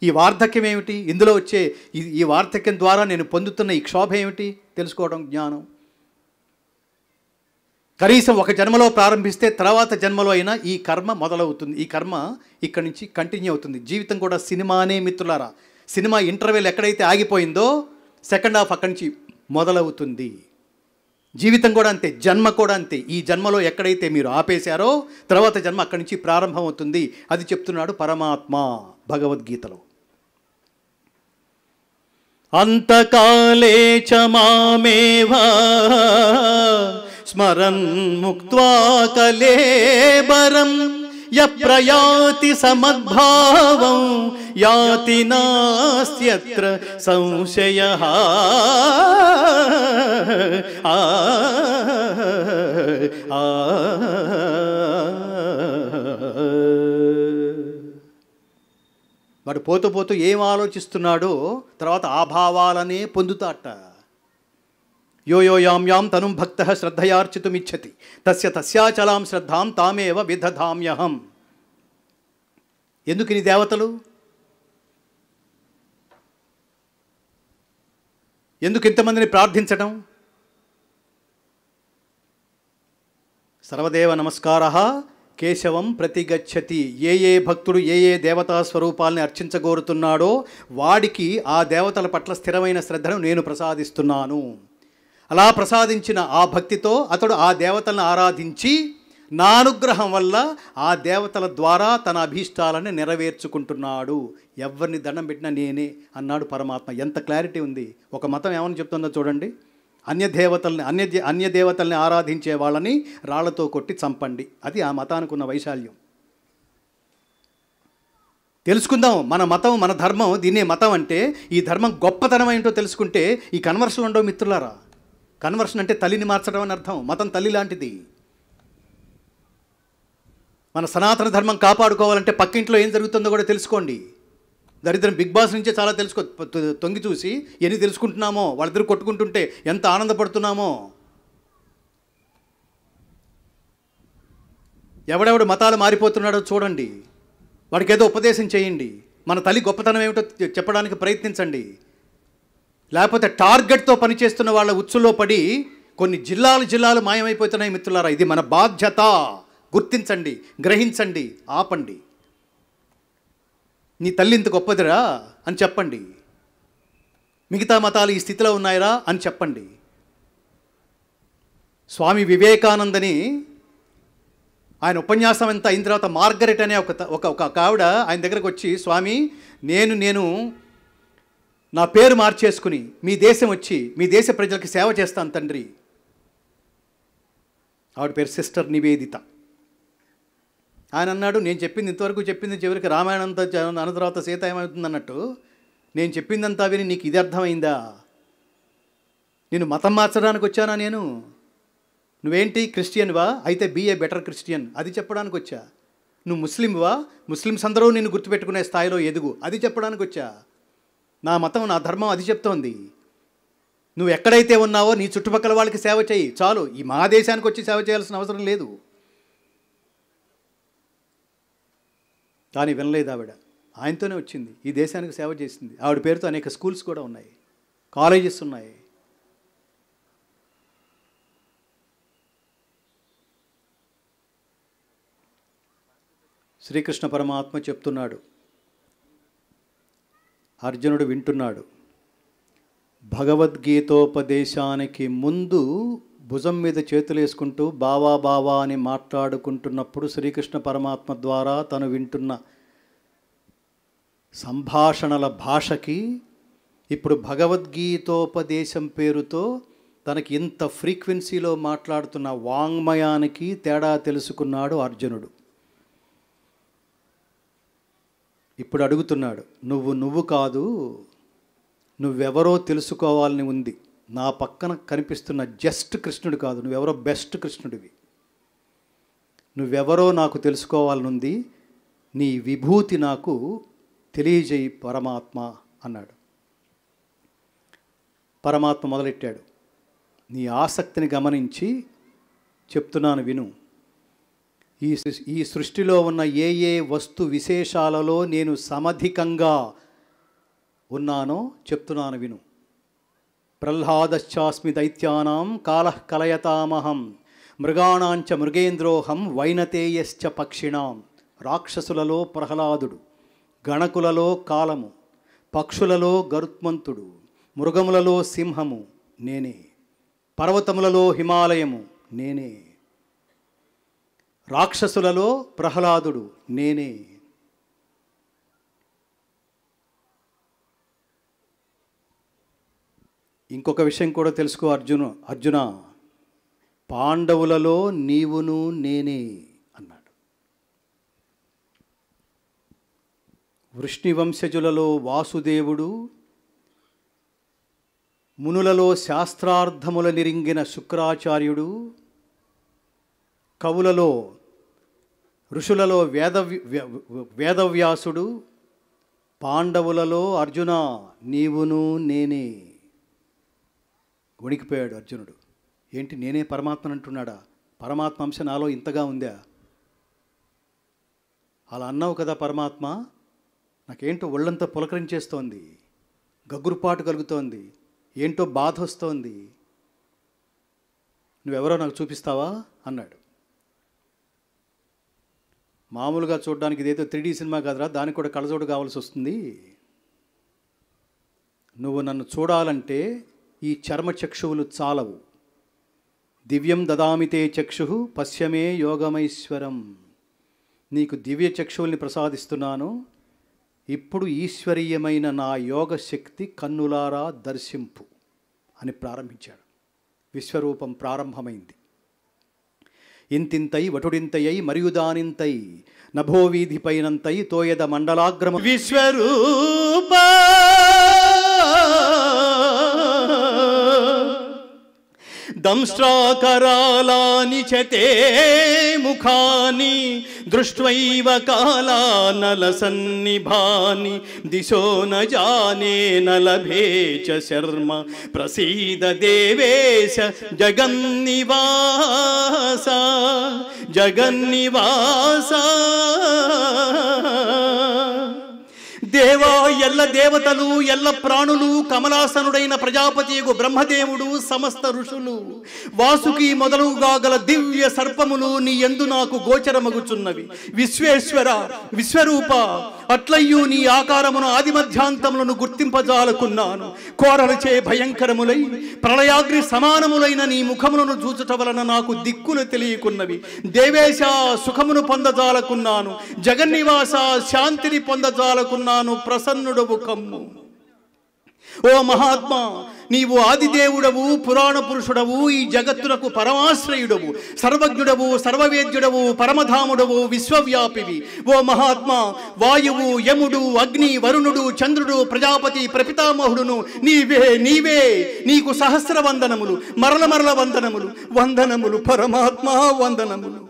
ఈ వార్ధక్యం ఏమిటి, ఇందులో వచ్చే ఈ వార్ధక్యం ద్వారా నేను పొందుతున్న ఈ క్షోభ ఏమిటి తెలుసుకోవడం జ్ఞానం. కనీసం ఒక జన్మలో ప్రారంభిస్తే తర్వాత జన్మలో అయినా ఈ కర్మ మొదలవుతుంది. ఈ కర్మ ఇక్కడి నుంచి కంటిన్యూ అవుతుంది. జీవితం కూడా సినిమానే మిత్రులారా. సినిమా ఇంటర్వెల్ ఎక్కడైతే ఆగిపోయిందో సెకండ్ హాఫ్ అక్కడి నుంచి మొదలవుతుంది. జీవితం కూడా అంతే, జన్మ కూడా అంతే. ఈ జన్మలో ఎక్కడైతే మీరు ఆపేశారో తర్వాత జన్మ అక్కడి నుంచి ప్రారంభమవుతుంది. అది చెప్తున్నాడు పరమాత్మ భగవద్గీతలో. అంతకాలే చ మామేవ స్మరన్ ముక్త్వా కలేబరం యప్రయాతి సమద్భావం యాతి నాస్త్యత్ర సంశయః. వాడు పోతూ పోతూ ఏం ఆలోచిస్తున్నాడో తర్వాత ఆ భావాలనే పొందుతాట. యో యో యాం యాం తనుం భక్తః శ్రద్ధయార్చితుమిచ్చతి తస్య తస్యాచలాం శ్రద్ధాం తామేవ విదధామ్యహం. ఎందుకు నీ దేవతలు? ఎందుకు ఇంతమందిని ప్రార్థించటం? సర్వదేవ నమస్కారః కేశవం ప్రతిగచ్చతి. ఏ ఏ భక్తుడు ఏ ఏ దేవతా స్వరూపాలని అర్చించగోరుతున్నాడో వాడికి ఆ దేవతల పట్ల స్థిరమైన శ్రద్ధను నేను ప్రసాదిస్తున్నాను. అలా ప్రసాదించిన ఆ భక్తితో అతడు ఆ దేవతలను ఆరాధించి నా అనుగ్రహం వల్ల ఆ దేవతల ద్వారా తన అభీష్టాలను నెరవేర్చుకుంటున్నాడు. ఎవరిని దండం పెట్టినా నేనే అన్నాడు పరమాత్మ. ఎంత క్లారిటీ ఉంది! ఒక మతం ఏమని చెప్తుందో చూడండి. అన్య దేవతల్ని ఆరాధించే వాళ్ళని రాళ్లతో కొట్టి చంపండి. అది ఆ మతానికి ఉన్న వైశాల్యం. తెలుసుకుందాం మన మతం, మన ధర్మం. దీన్నే మతం అంటే. ఈ ధర్మం గొప్పతనం ఏంటో తెలుసుకుంటే ఈ కన్వర్షన్ ఉండవు మిత్రులారా. కన్వర్షన్ అంటే తల్లిని మార్చడం అని అర్థం. మతం తల్లి లాంటిది. మన సనాతన ధర్మం కాపాడుకోవాలంటే పక్కింట్లో ఏం జరుగుతుందో కూడా తెలుసుకోండి. దరిద్రం బిగ్ బాస్ నుంచే చాలా తొంగి చూసి ఎన్ని తెలుసుకుంటున్నామో, వాళ్ళిద్దరు కొట్టుకుంటుంటే ఎంత ఆనందపడుతున్నామో. ఎవడెవడు మతాలు మారిపోతున్నాడో చూడండి. వాడికి ఏదో ఉపదేశం చేయండి. మన తల్లి గొప్పతనం ఏమిటో చెప్పడానికి ప్రయత్నించండి. లేకపోతే టార్గెట్తో పనిచేస్తున్న వాళ్ళ ఉచ్చులో పడి కొన్ని జిల్లాలు మాయమైపోతున్నాయి మిత్రులారా. ఇది మన బాధ్యత. గుర్తించండి, గ్రహించండి, ఆపండి. నీ తల్లి ఇంత గొప్పదిరా అని చెప్పండి. మిగతా మతాలు ఈ స్థితిలో ఉన్నాయిరా అని చెప్పండి. స్వామి వివేకానందని ఆయన ఉపన్యాసం అంతా అయిన తర్వాత మార్గరెట్ అనే ఒక ఆవిడ ఆయన దగ్గరకు వచ్చి, స్వామి నేను నా పేరు మార్చేసుకుని మీ దేశం వచ్చి మీ దేశ ప్రజలకి సేవ చేస్తాను తండ్రి. ఆవిడ పేరు సిస్టర్ నివేదిత. ఆయన అన్నాడు, నేను చెప్పింది ఇంతవరకు చెప్పింది చివరికి రామాయణంతో అన్న తర్వాత సీత ఏమవుతుంది అన్నట్టు నేను చెప్పిందంతా విని నీకు ఇది అర్థమైందా? నేను మతం మార్చడానికి వచ్చానా? నువ్వేంటి క్రిస్టియన్వా? అయితే బీ ఏ బెటర్ క్రిస్టియన్, అది చెప్పడానికి వచ్చా. నువ్వు ముస్లింవా? ముస్లిమ్స్ అందరూ నిన్ను గుర్తుపెట్టుకునే స్థాయిలో ఎదుగు, అది చెప్పడానికి వచ్చా. నా మతం, నా ధర్మం అది చెప్తోంది. నువ్వు ఎక్కడైతే ఉన్నావో నీ చుట్టుపక్కల వాళ్ళకి సేవ చేయి చాలు. ఈ మా దేశానికి వచ్చి సేవ చేయాల్సిన అవసరం లేదు. కానీ వినలేదు ఆవిడ. ఆయనతోనే వచ్చింది, ఈ దేశానికి సేవ చేసింది. ఆవిడ పేరుతో అనేక స్కూల్స్ కూడా ఉన్నాయి, కాలేజెస్ ఉన్నాయి. శ్రీకృష్ణ పరమాత్మ చెప్తున్నాడు, అర్జునుడు వింటున్నాడు. భగవద్గీతోపదేశానికి ముందు భుజం మీద చేతులు వేసుకుంటూ బావా బావా అని మాట్లాడుకుంటున్నప్పుడు శ్రీకృష్ణ పరమాత్మ ద్వారా తను వింటున్న సంభాషణల భాషకి ఇప్పుడు భగవద్గీతోపదేశం పేరుతో తనకి ఇంత ఫ్రీక్వెన్సీలో మాట్లాడుతున్న వాంగ్మయానికి తేడా తెలుసుకున్నాడు అర్జునుడు. ఇప్పుడు అడుగుతున్నాడు, నువ్వు కాదు, నువ్వెవరో తెలుసుకోవాలని ఉంది. నా పక్కన కనిపిస్తున్న జస్ట్ కృష్ణుడు కాదు, నువ్వెవరో బెస్ట్ కృష్ణుడివి. నువ్వెవరో నాకు తెలుసుకోవాలని ఉంది. నీ విభూతి నాకు తెలియజేయి పరమాత్మ అన్నాడు. పరమాత్మ మొదలెట్టాడు, నీ ఆసక్తిని గమనించి చెప్తున్నాను విను. ఈ సృష్టిలో ఉన్న ఏ వస్తు విశేషాలలో నేను సమధికంగా ఉన్నానో చెప్తున్నాను విను. ప్రహ్లాదశ్చాస్మి దైత్యానాం కాలః కలయతామహం మృగాణాంచ మృగేంద్రోహం వైనతేయశ్చ పక్షిణాం. రాక్షసులలో ప్రహ్లాదుడు, గణకులలో కాలము, పక్షులలో గరుత్మంతుడు, మృగములలో సింహము నేనే, పర్వతములలో హిమాలయము నేనే, రాక్షసులలో ప్రహ్లాదుడు నేనే. ఇంకొక విషయం కూడా తెలుసుకో అర్జున, పాండవులలో నీవును నేనే అన్నాడు. వృష్ణివంశజులలో వాసుదేవుడు, మునులలో శాస్త్రార్థముల నిరింగిన శుక్రాచార్యుడు, కవులలో ఋషులలో వేదవ్యాసుడు, పాండవులలో అర్జున నీవును నేనే. వణికిపోయాడు అర్జునుడు. ఏంటి, నేనే పరమాత్మను అంటున్నాడా? పరమాత్మ అంశ నాలో ఇంతగా ఉందా? అలా అన్నావు కదా పరమాత్మ, నాకేంటో ఒళ్ళంతా పులకరించేస్తోంది, గగురుపాటు కలుగుతోంది, ఏంటో బాధ వస్తోంది, నువ్వెవరో నాకు చూపిస్తావా అన్నాడు. మామూలుగా చూడడానికి ఇదేదో 3D సినిమా కాదురా, దానికి కూడా కళ్ళజోడు కావాల్సి వస్తుంది. నువ్వు నన్ను చూడాలంటే ఈ చర్మచక్షువులు చాలవు. దివ్యం దదామితే చక్షు పశ్యమే యోగమైశ్వరం. నీకు దివ్య చక్షువుల్ని ప్రసాదిస్తున్నాను, ఇప్పుడు ఈశ్వరీయమైన నా యోగ శక్తి కన్నులారా దర్శింపు అని ప్రారంభించాడు. విశ్వరూపం ప్రారంభమైంది. ఇంతింతై వటుడింతయై మరియు దానింతై నభోవీధిపైనంతై తోయద మండలాగ్రమ విశ్వరూప దంష్ట్రాకరాళాని చతే ముఖాని దృష్ట్వైవ కాలానలసన్నిభాని దిశో న జానే న లభే చ శర్మ ప్రసీద దేవేశ జగన్నివాస జగన్నివాస. దేవా, ఎల్ల దేవతలు ఎల్ల ప్రాణులు, కమలాసనుడైన ప్రజాపతియగు బ్రహ్మదేవుడు, సమస్త ఋషులు, వాసుకి మొదలుగా గల దివ్య సర్పములు నీ యందు నాకు గోచరమగుచున్నవి. విశ్వేశ్వర విశ్వరూప, అట్లయ్యూ నీ ఆకారమును ఆదిమధ్యాంతములను గుర్తింపజాలకున్నాను. కోరలచే భయంకరములై ప్రళయాగ్ని సమానములైన నీ ముఖములను చూచుట వలన నాకు దిక్కులు తెలియకున్నవి. దేవేశ, సుఖమును పొందజాలకున్నాను. జగన్నివాస, శాంతిని పొందజాలకున్నాను. ప్రసన్నుడవు కమ్ము. ఓ మహాత్మా, నీవు ఆదిదేవుడవు, పురాణ పురుషుడవు, ఈ జగత్తునకు పరమాశ్రయుడవు, సర్వజ్ఞుడవు, సర్వవేద్యుడవు, పరమధాముడవు, విశ్వవ్యాపివి. ఓ మహాత్మా, వాయువు, యముడు, అగ్ని, వరుణుడు, చంద్రుడు, ప్రజాపతి, ప్రపితామహుడును నీవే. నీవే, నీకు సహస్ర వందనములు, మరల మరల వందనములు. వందనములు పరమాత్మా, వందనములు.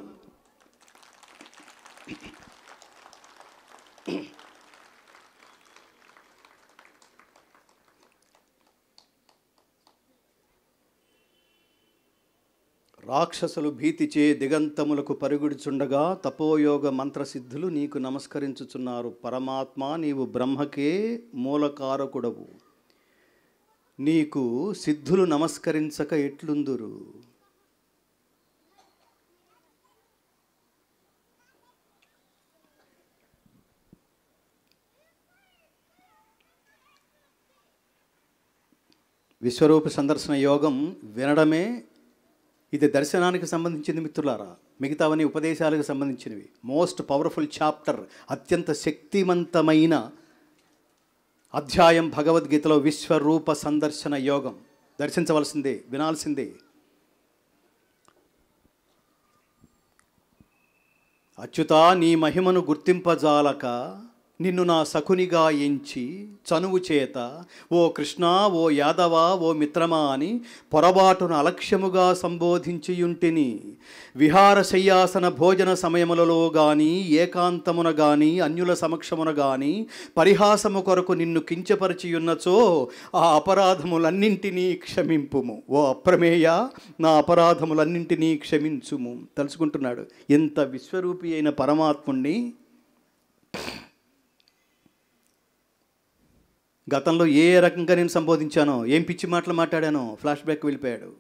రాక్షసులు భీతిచే దిగంతములకు పరుగుడుచుండగా తపోయోగ మంత్రసిద్ధులు నీకు నమస్కరించుచున్నారు. పరమాత్మ, నీవు బ్రహ్మకే మూలకారకుడవు. నీకు సిద్ధులు నమస్కరించక ఎట్లుందురు? విశ్వరూప సందర్శన యోగం వినడమే ఇది దర్శనానికి సంబంధించింది మిత్రులారా. మిగతావన్నీ ఉపదేశాలకు సంబంధించినవి. మోస్ట్ పవర్ఫుల్ చాప్టర్, అత్యంత శక్తివంతమైన అధ్యాయం భగవద్గీతలో విశ్వరూప సందర్శన యోగం. దర్శించవలసిందే, వినాల్సిందే. అచ్యుతా, నీ మహిమను గుర్తింపజాలక నిన్ను నా సఖునిగా ఎంచి చనువు చేత ఓ కృష్ణ, ఓ యాదవ, ఓ మిత్రమా అని పొరబాటును అలక్ష్యముగా సంబోధించియుంటిని. విహార శయ్యాసన భోజన సమయములలో గాని, ఏకాంతమున గాని, అన్యుల సమక్షమున గాని పరిహాసము కొరకు నిన్ను కించపరిచియున్నచో ఆ అపరాధములన్నింటినీ క్షమింపుము. ఓ అప్రమేయ, నా అపరాధములన్నింటినీ క్షమించుము. తలుచుకుంటున్నాడు ఎంత విశ్వరూపి అయిన పరమాత్ముణ్ణి. గతంలో ఏ రకంగా నేను సంబోధించానో, ఏం పిచ్చి మాటలు మాట్లాడానో ఫ్లాష్ బ్యాక్ వెళ్ళిపోయాడు.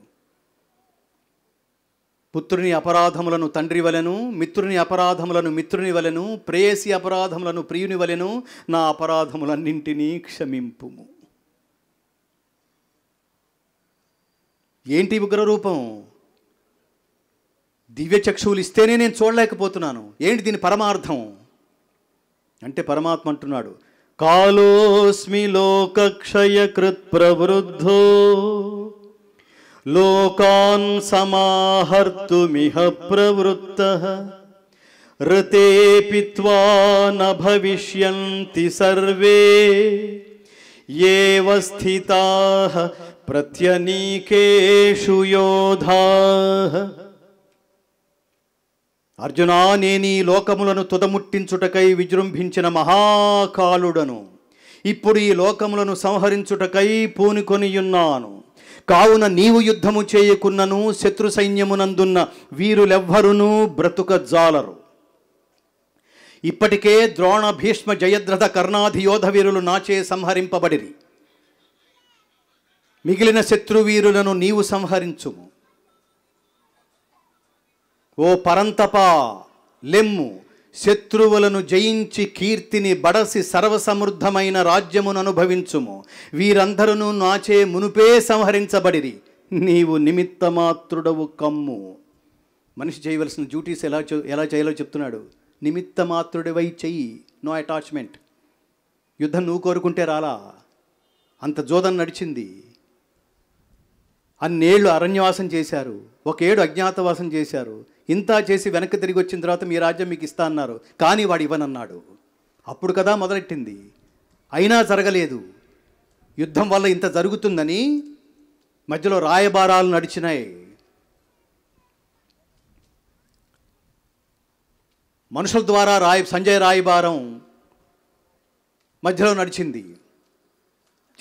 పుత్రుని అపరాధములను తండ్రి వలెను, మిత్రుని అపరాధములను మిత్రుని వలెను, ప్రేయసి అపరాధములను ప్రియుని వలెను నా అపరాధములన్నింటినీ క్షమింపుము. ఏంటి ఉగ్రరూపం? దివ్య చక్షువులు ఇస్తేనే నేను చూడలేకపోతున్నాను. ఏంటి దీని పరమార్థం అంటే, పరమాత్మ అంటున్నాడు, కాలోస్మి లోకక్షయకృత్ ప్రవృద్ధో లోకాన్ సమాహర్తుమిహ ప్రవృత్తః ఋతే త్వా న భవిష్యంతి సర్వే ఏవ స్థితాః ప్రత్యనీకేషు యోధాః. అర్జునా, నేను ఈ లోకములను తుదముట్టించుటకై విజృంభించిన మహాకాలుడను. ఇప్పుడు ఈ లోకములను సంహరించుటకై పూనుకొనియున్నాను. కావున నీవు యుద్ధము చేయకున్నను శత్రు సైన్యమునందున్న వీరులెవ్వరునూ బ్రతుకజాలరు. ఇప్పటికే ద్రోణ భీష్మ జయద్రథ కర్ణాది యోధ వీరులు నాచే సంహరింపబడిరి. మిగిలిన శత్రువీరులను నీవు సంహరించుము. ఓ పరంతపా లెమ్ము, శత్రువులను జయించి కీర్తిని బడసి సర్వసమృద్ధమైన రాజ్యమును అనుభవించుము. వీరందరూ నాచే మునుపే సంహరించబడిరి. నీవు నిమిత్తమాత్రుడవు కమ్ము. మనిషి చేయవలసిన డ్యూటీస్ ఎలా చేయాలో చెప్తున్నాడు. నిమిత్తమాత్రుడివై చెయ్యి, నో అటాచ్మెంట్. యుద్ధం నువ్వు కోరుకుంటే రాలా, అంత జోదం నడిచింది. అన్నేళ్ళు అరణ్యవాసం చేశారు, 1 ఏడు అజ్ఞాతవాసం చేశారు. ఇంత చేసి వెనక్కి తిరిగి వచ్చిన తర్వాత మీ రాజ్యం మీకు ఇస్తా అన్నారు, కానీ వాడు ఇవ్వనన్నాడు. అప్పుడు కదా మొదలెట్టింది. అయినా జరగలేదు. యుద్ధం వల్ల ఇంత జరుగుతుందని మధ్యలో రాయబారాలు నడిచినాయి. మనుషుల ద్వారా సంజయ్ రాయబారం మధ్యలో నడిచింది.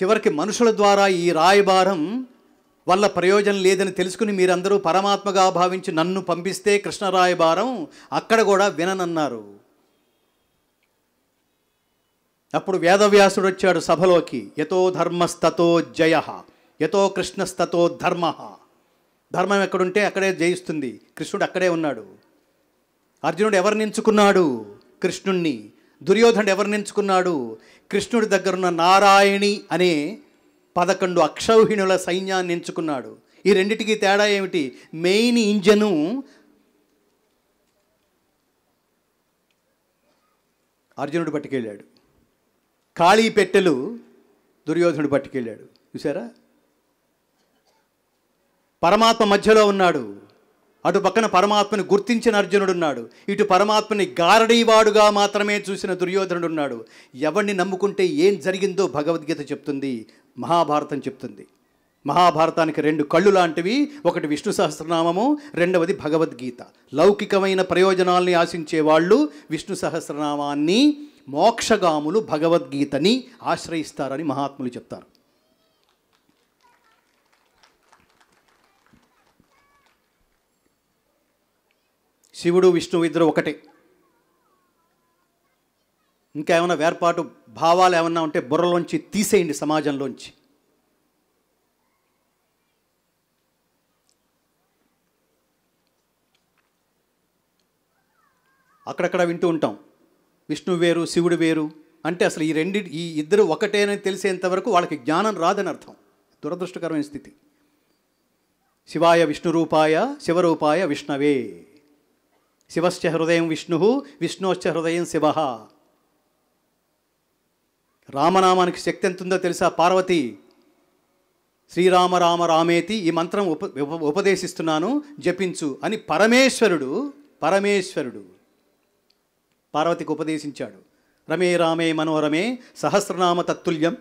చివరికి మనుషుల ద్వారా ఈ రాయబారం వల్ల ప్రయోజనం లేదని తెలుసుకుని మీరందరూ పరమాత్మగా భావించి నన్ను పంపిస్తే కృష్ణ రాయబారం అక్కడ కూడా విననన్నారు. అప్పుడు వేదవ్యాసుడు వచ్చాడు సభలోకి. యతో ధర్మస్తతో జయ, యతో కృష్ణస్తతో ధర్మ. ధర్మం ఎక్కడుంటే అక్కడే జయిస్తుంది. కృష్ణుడు అక్కడే ఉన్నాడు. అర్జునుడు ఎవరిని ఎంచుకున్నాడు? కృష్ణుణ్ణి. దుర్యోధనుడు ఎవరిని ఎంచుకున్నాడు? కృష్ణుడి దగ్గరున్న నారాయణి అనే 11 అక్షౌహిణుల సైన్యాన్ని ఎంచుకున్నాడు. ఈ రెండిటికి తేడా ఏమిటి? మెయిన్ ఇంజను అర్జునుడు పట్టుకెళ్ళాడు, ఖాళీ పెట్టెలు దుర్యోధనుడు పట్టుకెళ్ళాడు. చూసారా? పరమాత్మ మధ్యలో ఉన్నాడు. అటు పక్కన పరమాత్మని గుర్తించిన అర్జునుడు ఉన్నాడు. ఇటు పరమాత్మని గారడీవాడుగా మాత్రమే చూసిన దుర్యోధనుడు ఉన్నాడు. ఎవరిని నమ్ముకుంటే ఏం జరిగిందో భగవద్గీత చెప్తుంది, మహాభారతం చెప్తుంది. మహాభారతానికి 2 కళ్ళు లాంటివి. ఒకటి విష్ణు సహస్రనామము, రెండవది భగవద్గీత. లౌకికమైన ప్రయోజనాల్ని ఆశించే వాళ్ళు విష్ణు సహస్రనామాన్ని, మోక్షగాములు భగవద్గీతని ఆశ్రయిస్తారని మహాత్ములు చెప్తారు. శివుడు విష్ణువు ఇద్దరు ఒకటే. ఇంకా ఏమైనా వేర్పాటు భావాలు ఏమన్నా ఉంటే బుర్రలోంచి తీసేయండి, సమాజంలోంచి. అక్కడక్కడ వింటూ ఉంటాం విష్ణువు వేరు శివుడు వేరు అంటే. అసలు ఈ ఇద్దరు ఒకటేనని తెలిసేంతవరకు వాళ్ళకి జ్ఞానం రాదని అర్థం. దురదృష్టకరమైన స్థితి. శివాయ విష్ణురూపాయ శివరూపాయ విష్ణవే. శివశ్చ హృదయం విష్ణు, విష్ణోశ్చ హృదయం శివ. రామనామానికి శక్తి ఎంత ఉందో తెలుసా? పార్వతి శ్రీరామ రామ రామేతి ఈ మంత్రం ఉపదేశిస్తున్నాను జపించు అని పరమేశ్వరుడు పార్వతికి ఉపదేశించాడు. రమే రామే మనోరమే సహస్రనామ తత్తుల్యం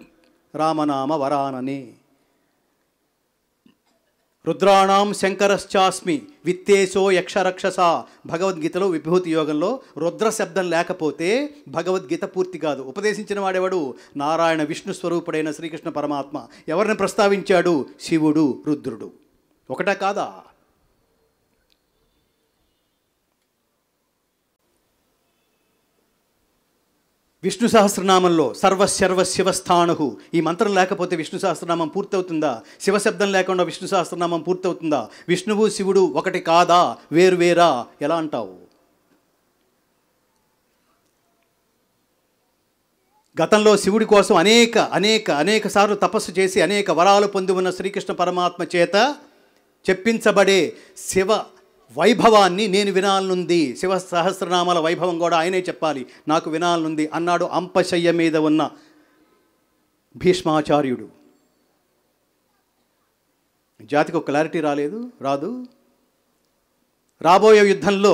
రామనామ వరాననే. రుద్రాణం శంకరశ్చాస్మి విత్తేశో యక్షరక్షస. భగవద్గీతలో విభూతి యోగంలో రుద్ర శబ్దం లేకపోతే భగవద్గీత పూర్తి కాదు. ఉపదేశించిన వాడెవడు? నారాయణ విష్ణు స్వరూపుడైన శ్రీకృష్ణ పరమాత్మ. ఎవరిని ప్రస్తావించాడు? శివుడు, రుద్రుడు. ఒకటా కాదా? విష్ణు సహస్రనామంలో సర్వశర్వ శివస్థాణు ఈ మంత్రం లేకపోతే విష్ణు సహస్రనామం పూర్తవుతుందా? శివశబ్దం లేకుండా విష్ణు సహస్రనామం పూర్తవుతుందా? విష్ణువు శివుడు ఒకటి కాదా? వేరువేరా? ఎలా అంటావు? గతంలో శివుడి కోసం అనేక సార్లు తపస్సు చేసి అనేక వరాలు పొంది ఉన్న శ్రీకృష్ణ పరమాత్మ చేత చెప్పించబడే శివ వైభవాన్ని నేను వినాలనుంది. శివ సహస్రనామాల వైభవం కూడా ఆయనే చెప్పాలి, నాకు వినాలనుంది అన్నాడు అంపశయ్య మీద ఉన్న భీష్మాచార్యుడు. జాతికి ఒక క్లారిటీ రాదు. రాబోయే యుద్ధంలో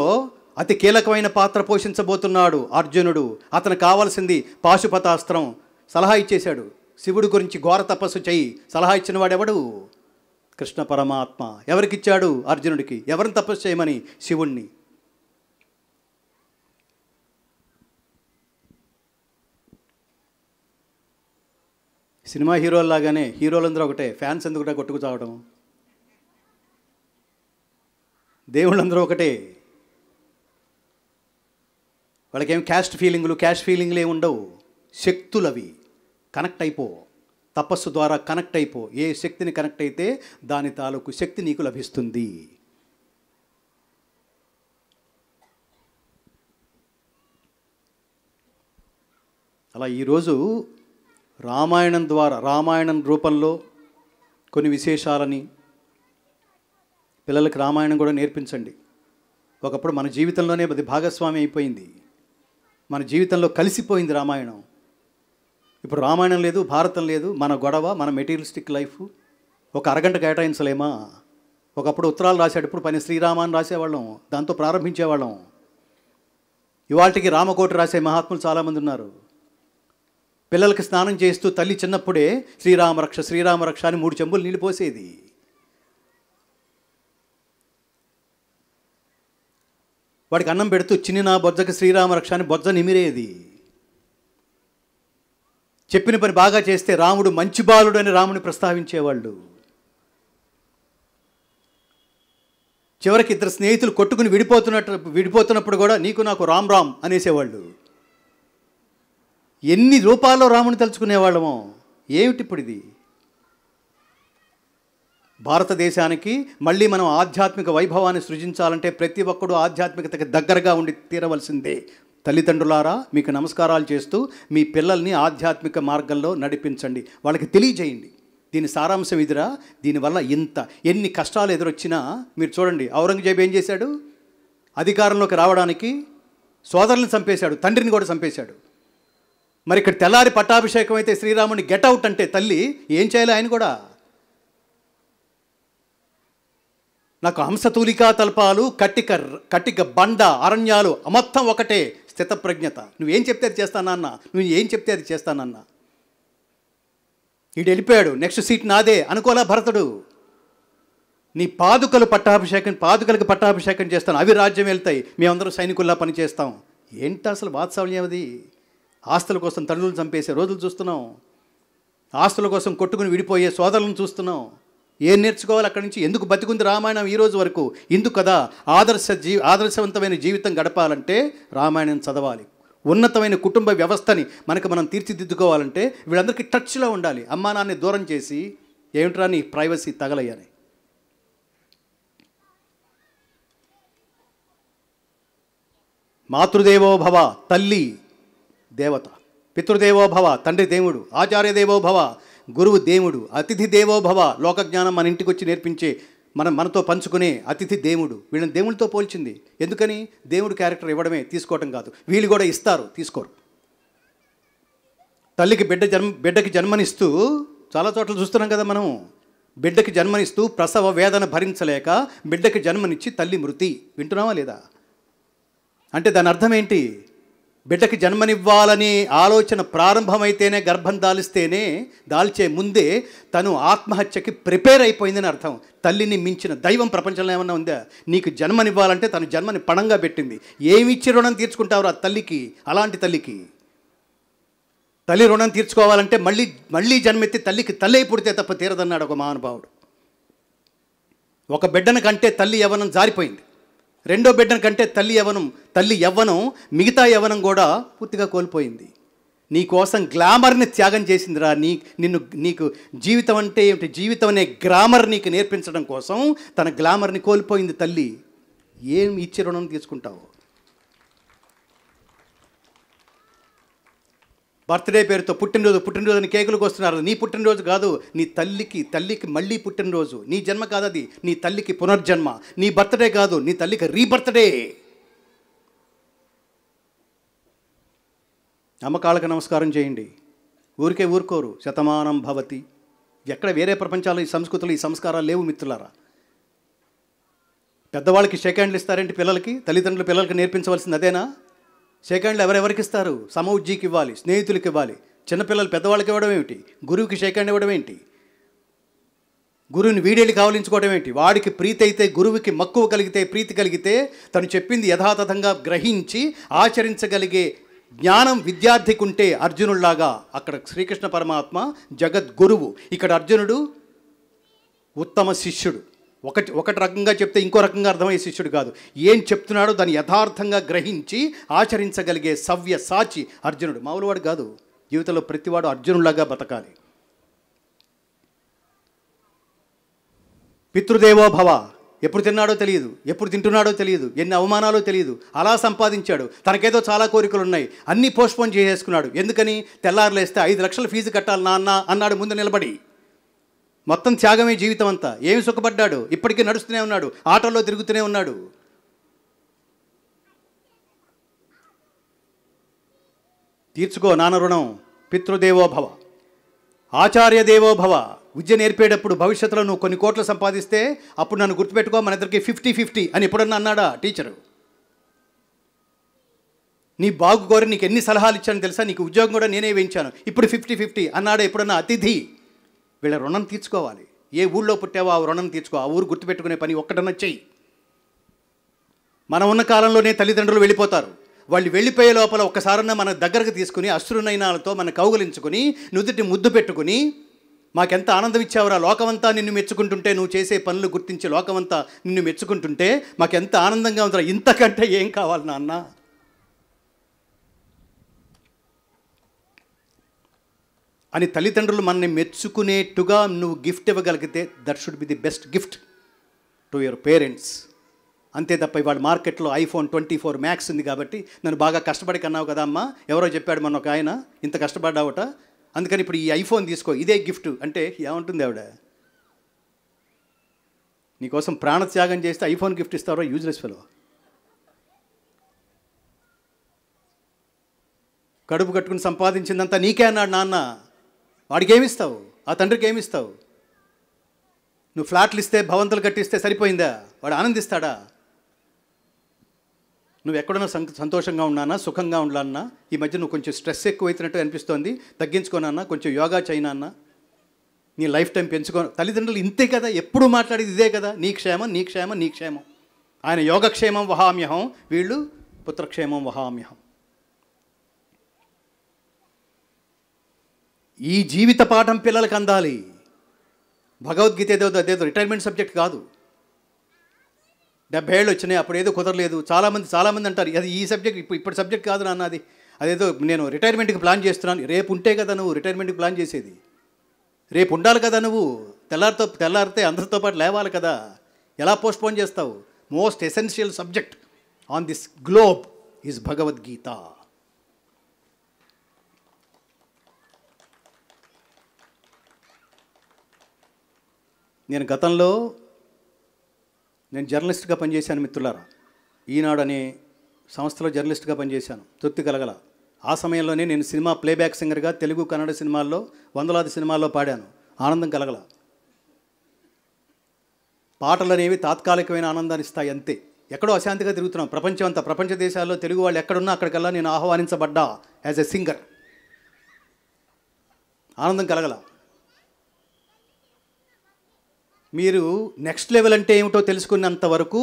అతి కీలకమైన పాత్ర పోషించబోతున్నాడు అర్జునుడు. అతను కావాల్సింది పాశుపతాస్త్రం. సలహా ఇచ్చేశాడు, శివుడి గురించి ఘోర తపస్సు చెయ్యి. సలహా ఇచ్చిన వాడెవడు? కృష్ణ పరమాత్మ. ఎవరికిచ్చాడు? అర్జునుడికి. ఎవరిని తపస్సు చేయమని? శివుణ్ణి. సినిమా హీరోల్లాగానే హీరోలందరూ ఒకటే, ఫ్యాన్స్ ఎందుకు కొట్టుకు చావడం? దేవుళ్ళందరూ ఒకటే, వాళ్ళకేం క్యాస్ట్ ఫీలింగ్లు ఏమి ఉండవు. శక్తులు అవి. కనెక్ట్ అయిపో, తపస్సు ద్వారా కనెక్ట్ అయిపో. ఏ శక్తిని కనెక్ట్ అయితే దాని తాలూకు శక్తి నీకు లభిస్తుంది. అలా ఈరోజు రామాయణం రూపంలో కొన్ని విశేషాలని పిల్లలకి రామాయణం కూడా నేర్పించండి. ఒకప్పుడు మన జీవితంలోనే అది భాగస్వామి అయిపోయింది, మన జీవితంలో కలిసిపోయింది రామాయణం. ఇప్పుడు రామాయణం లేదు, భారతం లేదు, మన గొడవ, మన మెటీరియలిస్టిక్ లైఫ్. ఒక అరగంట కేటాయించలేమా? ఒకప్పుడు ఉత్తరాలు రాసేటప్పుడు పని శ్రీరామాన్ని రాసేవాళ్ళం, దాంతో ప్రారంభించేవాళ్ళం. ఇవాళకి రామకోటి రాసే మహాత్ములు చాలామంది ఉన్నారు. పిల్లలకి స్నానం చేస్తూ తల్లి చిన్నప్పుడే శ్రీరామరక్ష అని 3 చెంబులు నీళ్ళు పోసేది. వాడికి అన్నం పెడుతూ చిన్ని నా బొజ్జకి శ్రీరామరక్ష అని బొజ్జ నిమిరేది. చెప్పిన పని బాగా చేస్తే రాముడు మంచి బాలుడు అని రాముని ప్రస్తావించేవాళ్ళు. చివరికి 2 స్నేహితులు కొట్టుకుని విడిపోతున్నప్పుడు కూడా నీకు నాకు రామ్ రామ్ అనేసేవాళ్ళు. ఎన్ని రూపాల్లో రాముని తలుచుకునేవాళ్ళమో. ఏమిటి ఇప్పుడు ఇది? భారతదేశానికి మళ్ళీ మనం ఆధ్యాత్మిక వైభవాన్ని సృజించాలంటే ప్రతి ఒక్కడు ఆధ్యాత్మికతకి దగ్గరగా ఉండి తీరవలసిందే. తల్లిదండ్రులారా, మీకు నమస్కారాలు చేస్తూ మీ పిల్లల్ని ఆధ్యాత్మిక మార్గంలో నడిపించండి, వాళ్ళకి తెలియజేయండి. దీని సారాంశం ఇదిరా, దీనివల్ల ఎన్ని కష్టాలు ఎదురొచ్చినా మీరు చూడండి. ఔరంగజేబు ఏం చేశాడు? అధికారంలోకి రావడానికి సోదరులను చంపేశాడు, తండ్రిని కూడా చంపేశాడు. మరి ఇక్కడ తెల్లారి పట్టాభిషేకం అయితే శ్రీరాముని గెట్అవుట్ అంటే తల్లి ఏం చేయాలి? ఆయన కూడా నాకు హంసతూలికా తల్పాలు, కట్టిక బండ, అరణ్యాలు మొత్తం ఒకటే, స్థితప్రజ్ఞత. నువ్వేం చెప్తే అది చేస్తానన్నా, నువ్వు ఏం చెప్తే అది చేస్తానన్నా. వీడు వెళ్ళిపోయాడు, నెక్స్ట్ సీట్ నాదే అనుకోలే భరతుడు. నీ పాదుకలకు పట్టాభిషేకం చేస్తాను, అవి రాజ్యం వెళ్తాయి, మేమందరూ సైనికుల్లా పనిచేస్తాం. ఏంటి అసలు వాత్సల్యం అది? ఆస్తుల కోసం తండ్రులను చంపేసే రోజులు చూస్తున్నాం, ఆస్తుల కోసం కొట్టుకుని విడిపోయే సోదరులను చూస్తున్నాం. ఏం నేర్చుకోవాలి అక్కడి నుంచి? ఎందుకు బతికుంది రామాయణం ఈ రోజు వరకు? ఇందుకు కదా. ఆదర్శవంతమైన జీవితం గడపాలంటే రామాయణం చదవాలి. ఉన్నతమైన కుటుంబ వ్యవస్థని మనం తీర్చిదిద్దుకోవాలంటే వీళ్ళందరికీ టచ్లో ఉండాలి. అమ్మా నాన్ని దూరం చేసి ఏమిట్రా నీ ప్రైవసీ తగలయ్యని. మాతృదేవో భవ, తల్లి దేవత. పితృదేవో భవ, తండ్రి దేవుడు. ఆచార్య దేవో భవ, గురువు దేవుడు. అతిథి దేవో భవ, లోకజ్ఞానం మన ఇంటికి వచ్చి నేర్పించే, మనతో పంచుకునే అతిథి దేవుడు. వీళ్ళని దేవుడితో పోల్చింది. ఎందుకని? దేవుడు క్యారెక్టర్ ఇవ్వడమే, తీసుకోవటం కాదు. వీళ్ళు కూడా ఇస్తారు, తీసుకోరు. తల్లికి బిడ్డకి జన్మనిస్తూ చాలా చోట్ల చూస్తున్నాం కదా మనం. బిడ్డకి జన్మనిస్తూ ప్రసవ వేదన భరించలేక బిడ్డకి జన్మనిచ్చి తల్లి మృతి. వింటున్నావా లేదా? అంటే దాని అర్థం ఏంటి? బిడ్డకి జన్మనివ్వాలని ఆలోచన ప్రారంభమైతేనే, గర్భం దాల్చే ముందే తను ఆత్మహత్యకి ప్రిపేర్ అయిపోయిందని అర్థం. తల్లిని మించిన దైవం ప్రపంచంలో ఏమన్నా ఉందా? నీకు జన్మనివ్వాలంటే తను జన్మని పణంగా పెట్టింది. ఏమిచ్చి రుణం తీర్చుకుంటావు ఆ తల్లికి? అలాంటి తల్లికి తల్లి రుణం తీర్చుకోవాలంటే మళ్ళీ జన్మెత్తి తల్లికి తల్లి పుడితే తప్ప తీరదన్నాడు ఒక మహానుభావుడు. ఒక బిడ్డను కంటే తల్లి యవ్వనం జారిపోయింది. రెండో బిడ్డను కంటే తల్లి యవ్వనం మిగతా యవ్వనం కూడా పూర్తిగా కోల్పోయింది. నీ కోసం గ్లామర్ని త్యాగం చేసిందిరా. నీకు జీవితం అంటే ఏమిటి, జీవితం అనే గ్రామర్ నీకు నేర్పించడం కోసం తన గ్లామర్ని కోల్పోయింది తల్లి. ఏం ఇచ్చి రుణం తీసుకుంటావు? బర్త్డే పేరుతో పుట్టినరోజుని కేకులకు వస్తున్నారు. నీ పుట్టినరోజు కాదు, నీ తల్లికి మళ్ళీ పుట్టినరోజు. నీ జన్మ కాదు అది, నీ తల్లికి పునర్జన్మ. నీ బర్త్డే కాదు, నీ తల్లికి రీబర్త్డే. అమ్మకాళ్ళకి నమస్కారం చేయండి. ఊరుకోరు. శతమానం భవతి. ఎక్కడ వేరే ప్రపంచాలు ఈ సంస్కృతులు ఈ సంస్కారాలు లేవు మిత్రులారా. పెద్దవాళ్ళకి షేక్ హ్యాండ్లు ఇస్తారేంటి పిల్లలకి? తల్లిదండ్రులు పిల్లలకి నేర్పించవలసింది అదేనా? షేక్ హ్యాండ్లు ఎవరెవరికి ఇస్తారు? సమౌజ్జీకి ఇవ్వాలి, స్నేహితులకి ఇవ్వాలి. చిన్నపిల్లలు పెద్దవాళ్ళకి ఇవ్వడం ఏమిటి? గురువుకి షేక్ హ్యాండ్ ఇవ్వడం ఏంటి? గురువుని వీడేళ్ళి కావలించుకోవడం ఏంటి? వాడికి ప్రీతి అయితే, గురువుకి మక్కువ కలిగితే, ప్రీతి కలిగితే తను చెప్పింది యథాతథంగా గ్రహించి ఆచరించగలిగే జ్ఞానం విద్యార్థికి ఉంటే అర్జునుడిలాగా అక్కడ శ్రీకృష్ణ పరమాత్మ జగద్గురువు, ఇక్కడ అర్జునుడు ఉత్తమ శిష్యుడు. ఒకటి రకంగా చెప్తే ఇంకో రకంగా అర్థమయ్యే శిష్యుడు కాదు. ఏం చెప్తున్నాడో దాన్ని యథార్థంగా గ్రహించి ఆచరించగలిగే సవ్య సాచి అర్జునుడు. మామూలువాడు కాదు. జీవితంలో ప్రతివాడు అర్జునుడిలాగా బతకాలి. పితృదేవో భవ, ఎప్పుడు తిన్నాడో తెలియదు, ఎప్పుడు తింటున్నాడో తెలియదు, ఎన్ని అవమానాలో తెలియదు, అలా సంపాదించాడు. తనకేదో చాలా కోరికలు ఉన్నాయి, అన్నీ పోస్ట్పోన్ చేసేసుకున్నాడు. ఎందుకని? తెల్లారులేస్తే 5 లక్షల ఫీజు కట్టాలి నాన్న అన్నాడు ముందు నిలబడి. మొత్తం త్యాగమే జీవితం అంతా. ఏమి సుఖపడ్డాడు? ఇప్పటికీ నడుస్తూనే ఉన్నాడు, ఆటోలో తిరుగుతూనే ఉన్నాడు. తీర్చుకో నాన్న రుణం. పితృదేవో భవ, ఆచార్య దేవో భవ. విద్య నేర్పేటప్పుడు భవిష్యత్తులో నువ్వు కొన్ని కోట్లు సంపాదిస్తే అప్పుడు నన్ను గుర్తుపెట్టుకో, మన ఇద్దరికి 50-50 అని ఎప్పుడన్నా అన్నాడా టీచరు? నీ బాగు కోరి నీకు ఎన్ని సలహాలు ఇచ్చాను తెలుసా? నీకు ఉద్యోగం కూడా నేనే వేయించాను, ఇప్పుడు 50-50 అన్నాడా ఎప్పుడన్నా అతిథి? వీళ్ళ రుణం తీర్చుకోవాలి. ఏ ఊళ్ళో పుట్టావో ఆ రుణం తీర్చుకో. ఆ ఊరు గుర్తుపెట్టుకునే పని ఒక్కటన్నా చెయ్యి. మనం ఉన్న కాలంలోనే తల్లిదండ్రులు వెళ్ళిపోతారు. వాళ్ళు వెళ్ళిపోయే లోపల ఒక్కసారన్నా మన దగ్గరకు తీసుకుని అశ్రునయనాలతో మన కౌగలించుకుని నుదుటి ముద్దు పెట్టుకుని, మాకెంత ఆనందం ఇచ్చావురా, లోకమంతా నిన్ను మెచ్చుకుంటుంటే, నువ్వు చేసే పనులు గుర్తించి లోకమంతా నిన్ను మెచ్చుకుంటుంటే మాకెంత ఆనందంగా ఉందిరా, ఇంతకంటే ఏం కావాలి నాన్న? అని తల్లిదండ్రులు మనల్ని మెచ్చుకునేట్టుగా నువ్వు గిఫ్ట్ ఇవ్వగలిగితే that should be the best gift to your parents. అంతే తప్ప ఇవాళ మార్కెట్లో iPhone 24 Max ఉంది కాబట్టి నన్ను బాగా కష్టపడి కన్నావు కదా అమ్మా, ఎవరో చెప్పాడు మొన్న ఒక ఆయన, ఇంత కష్టపడ్డావట, అందుకని ఇప్పుడు ఈ iPhone తీసుకో, ఇదే గిఫ్ట్ అంటే ఏమంటుంది ఆవిడ? నీకోసం ప్రాణత్యాగం చేస్తే iPhone గిఫ్ట్ ఇస్తారో? Useless fellow. కడుపు కట్టుకుని సంపాదించిందంతా నీకే అన్నాడు నాన్న. వాడికి ఏమిస్తావు? ఆ తండ్రికి ఏమిస్తావు? నువ్వు ఫ్లాట్లు ఇస్తే, భవంతులు కట్టిస్తే సరిపోయిందా? వాడు ఆనందిస్తాడా? నువ్వు ఎక్కడన్నా సంతోషంగా ఉన్నానా, సుఖంగా ఉండాలన్నా? ఈ మధ్య నువ్వు కొంచెం స్ట్రెస్ ఎక్కువైతున్నట్టు అనిపిస్తోంది, తగ్గించుకోనన్నా, కొంచెం యోగా చేయనా అన్నా, నీ లైఫ్ టైం పెంచుకో. తల్లిదండ్రులు ఇంతే కదా, ఎప్పుడు మాట్లాడేది ఇదే కదా, నీ క్షేమం నీ క్షేమం నీ క్షేమం. ఆయన యోగక్షేమం వహామ్యహం, వీళ్ళు పుత్రక్షేమం వహామ్యహం. ఈ జీవిత పాఠం పిల్లలకు అందాలి. భగవద్గీత అదేదో రిటైర్మెంట్ సబ్జెక్ట్ కాదు. 70 ఏళ్ళు వచ్చినాయి, అప్పుడు ఏదో కుదరలేదు. చాలామంది అంటారు అది ఈ సబ్జెక్ట్ ఇప్పుడు సబ్జెక్ట్ కాదు నాన్న, అదేదో నేను రిటైర్మెంట్కి ప్లాన్ చేస్తున్నాను. రేపు ఉంటే కదా నువ్వు రిటైర్మెంట్కి ప్లాన్ చేసేది, రేపు ఉండాలి కదా నువ్వు. తెల్లారితే అందరితో పాటు లేవాలి కదా. ఎలా పోస్ట్పోన్ చేస్తావు? Most essential subject on this globe is Bhagavad Gita. నేను గతంలో జర్నలిస్ట్గా పనిచేశాను మిత్రులారా. ఈనాడు అనే సంస్థలో జర్నలిస్ట్గా పనిచేశాను. తృప్తి కలగల. ఆ సమయంలోనే నేను సినిమా ప్లేబ్యాక్ సింగర్గా తెలుగు కన్నడ సినిమాల్లో వందలాది సినిమాల్లో పాడాను. ఆనందం కలగల. పాటలు అనేవి తాత్కాలికమైన ఆనందాన్ని ఇస్తాయి అంతే. ఎక్కడో అశాంతిగా తిరుగుతున్నాం ప్రపంచం అంతా. ప్రపంచ దేశాల్లో తెలుగు వాళ్ళు ఎక్కడున్నా అక్కడికల్లా నేను ఆహ్వానించబడ్డా యాజ్ ఎ సింగర్. ఆనందం కలగల. మీరు నెక్స్ట్ లెవెల్ అంటే ఏమిటో తెలుసుకున్నంత వరకు,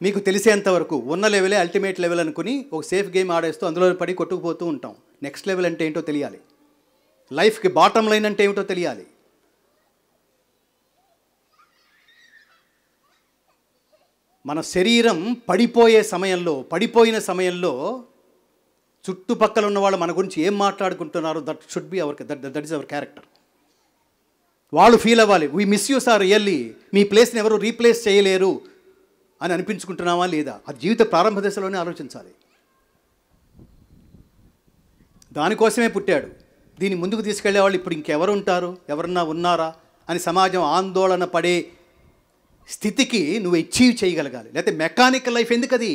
మీకు తెలిసేంతవరకు ఉన్న లెవెలే అల్టిమేట్ లెవెల్ అనుకుని ఒక సేఫ్ గేమ్ ఆడేస్తూ అందులో పడి కొట్టుకుపోతూ ఉంటాం. నెక్స్ట్ లెవెల్ అంటే ఏంటో తెలియాలి. లైఫ్కి బాటమ్ లైన్ అంటే ఏమిటో తెలియాలి. మన శరీరం పడిపోయిన సమయంలో చుట్టుపక్కల ఉన్న వాళ్ళు మన గురించి ఏం మాట్లాడుకుంటున్నారో that should be that is our character. వాళ్ళు ఫీల్ అవ్వాలి, we miss you sir really, మీ ప్లేస్ని ఎవరు రీప్లేస్ చేయలేరు అని అనిపించుకుంటున్నావా లేదా? అది జీవిత ప్రారంభ దశలోనే ఆలోచించాలి. దానికోసమే పుట్టాడు. దీన్ని ముందుకు తీసుకెళ్లే వాళ్ళు ఇప్పుడు ఇంకెవరు ఉంటారు, ఎవరన్నా ఉన్నారా అని సమాజం ఆందోళన పడే స్థితికి నువ్వు అచీవ్ చేయగలగాలి. లేకపోతే మెకానికల్ లైఫ్ ఎందుకది?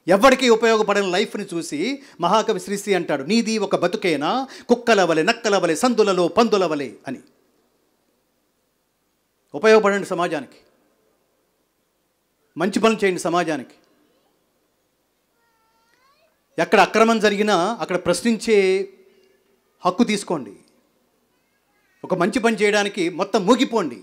ఎవరికి ఉపయోగపడిన లైఫ్ని చూసి మహాకవి శ్రీశ్రీ అంటాడు, నీది ఒక బతుకేనా కుక్కలవలే నక్కలవలే సందులలో పందులవలే అని. ఉపయోగపడండి సమాజానికి, మంచి పనులు చేయండి సమాజానికి. ఎక్కడ అక్రమం జరిగినా అక్కడ ప్రశ్నించే హక్కు తీసుకోండి. ఒక మంచి పని చేయడానికి మొత్తం మూగిపోండి.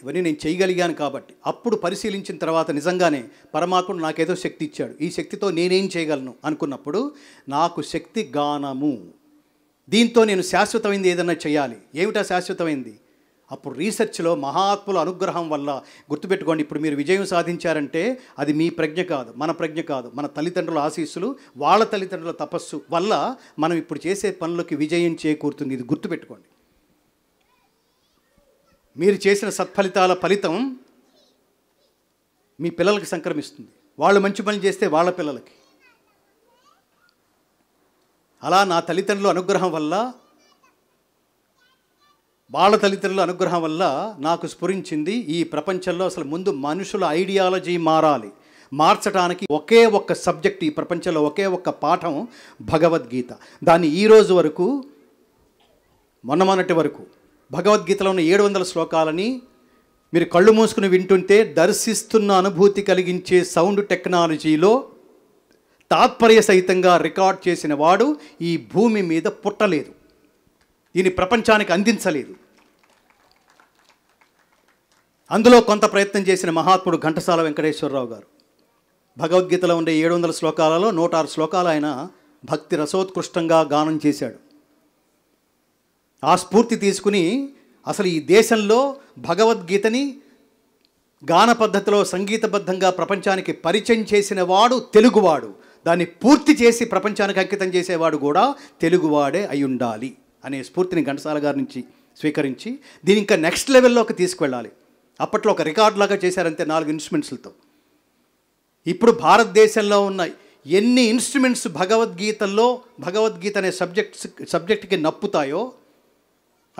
ఇవన్నీ నేను చేయగలిగాను కాబట్టి. అప్పుడు పరిశీలించిన తర్వాత నిజంగానే పరమాత్ముడు నాకేదో శక్తి ఇచ్చాడు, ఈ శక్తితో నేనేం చేయగలను అనుకున్నప్పుడు నాకు శక్తి గానము, దీంతో నేను శాశ్వతమైంది ఏదైనా చేయాలి. ఏమిటా శాశ్వతమైంది? అప్పుడు రీసెర్చ్లో మహాత్ముల అనుగ్రహం వల్ల, గుర్తుపెట్టుకోండి, ఇప్పుడు మీరు విజయం సాధించారంటే అది మీ ప్రజ్ఞ కాదు, మన ప్రజ్ఞ కాదు, మన తల్లిదండ్రుల ఆశీస్సులు, వాళ్ళ తల్లిదండ్రుల తపస్సు వల్ల మనం ఇప్పుడు చేసే పనులకి విజయం చేకూరుతుంది. ఇది గుర్తుపెట్టుకోండి. మీరు చేసిన సత్ఫలితాల ఫలితం మీ పిల్లలకి సంక్రమిస్తుంది. వాళ్ళు మంచి పనులు చేస్తే వాళ్ళ పిల్లలకి. అలా నా తల్లిదండ్రుల అనుగ్రహం వల్ల, వాళ్ళ తల్లిదండ్రుల అనుగ్రహం వల్ల నాకు స్ఫురించింది, ఈ ప్రపంచంలో అసలు ముందు మనుషుల ఐడియాలజీ మారాలి. మార్చడానికి ఒకే ఒక్క సబ్జెక్ట్, ఈ ప్రపంచంలో ఒకే ఒక్క పాఠం భగవద్గీత. దాన్ని ఈరోజు వరకు, మొన్నటి వరకు భగవద్గీతలో ఉన్న 700 శ్లోకాలని మీరు కళ్ళు మూసుకుని వింటుంటే దర్శిస్తున్న అనుభూతి కలిగించే సౌండ్ టెక్నాలజీలో తాత్పర్య సహితంగా రికార్డ్ చేసిన వాడు ఈ భూమి మీద పుట్టలేదు, దీన్ని ప్రపంచానికి అందించలేదు. అందులో కొంత ప్రయత్నం చేసిన మహాత్ముడు ఘంటసాల వెంకటేశ్వరరావు గారు. భగవద్గీతలో ఉండే 700 శ్లోకాలలో 106 శ్లోకాలు ఆయన భక్తి రసోత్కృష్టంగా గానం చేశాడు. ఆ స్ఫూర్తి తీసుకుని అసలు ఈ దేశంలో భగవద్గీతని గాన పద్ధతిలో సంగీతబద్ధంగా ప్రపంచానికి పరిచయం చేసిన వాడు తెలుగువాడు, దాన్ని పూర్తి చేసి ప్రపంచానికి అంకితం చేసేవాడు కూడా తెలుగువాడే అయి ఉండాలి అనే స్ఫూర్తిని ఘంటసాల గారి నుంచి స్వీకరించి దీని ఇంకా నెక్స్ట్ లెవెల్లోకి తీసుకువెళ్ళాలి. అప్పట్లో ఒక రికార్డ్ లాగా చేశారంతే 4 ఇన్స్ట్రుమెంట్స్లతో. ఇప్పుడు భారతదేశంలో ఉన్న ఎన్ని ఇన్స్ట్రుమెంట్స్ భగవద్గీత అనే సబ్జెక్ట్కి నప్పుతాయో,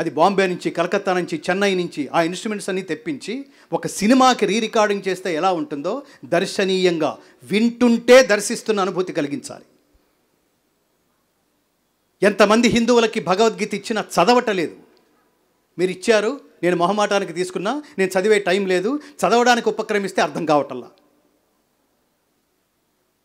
అది బాంబే నుంచి, కలకత్తా నుంచి, చెన్నై నుంచి ఆ ఇన్స్ట్రుమెంట్స్ అన్నీ తెప్పించి ఒక సినిమాకి రికార్డింగ్ చేస్తే ఎలా ఉంటుందో దర్శనీయంగా వింటుంటే దర్శిస్తున్న అనుభూతి కలిగించాలి. ఎంతమంది హిందువులకి భగవద్గీత ఇచ్చినా చదవటలేదు. మీరు ఇచ్చారు, నేను మొహమాటానికి తీసుకున్నా, నేను చదివే టైం లేదు, చదవడానికి ఉపక్రమిస్తే అర్థం కావటల్లా.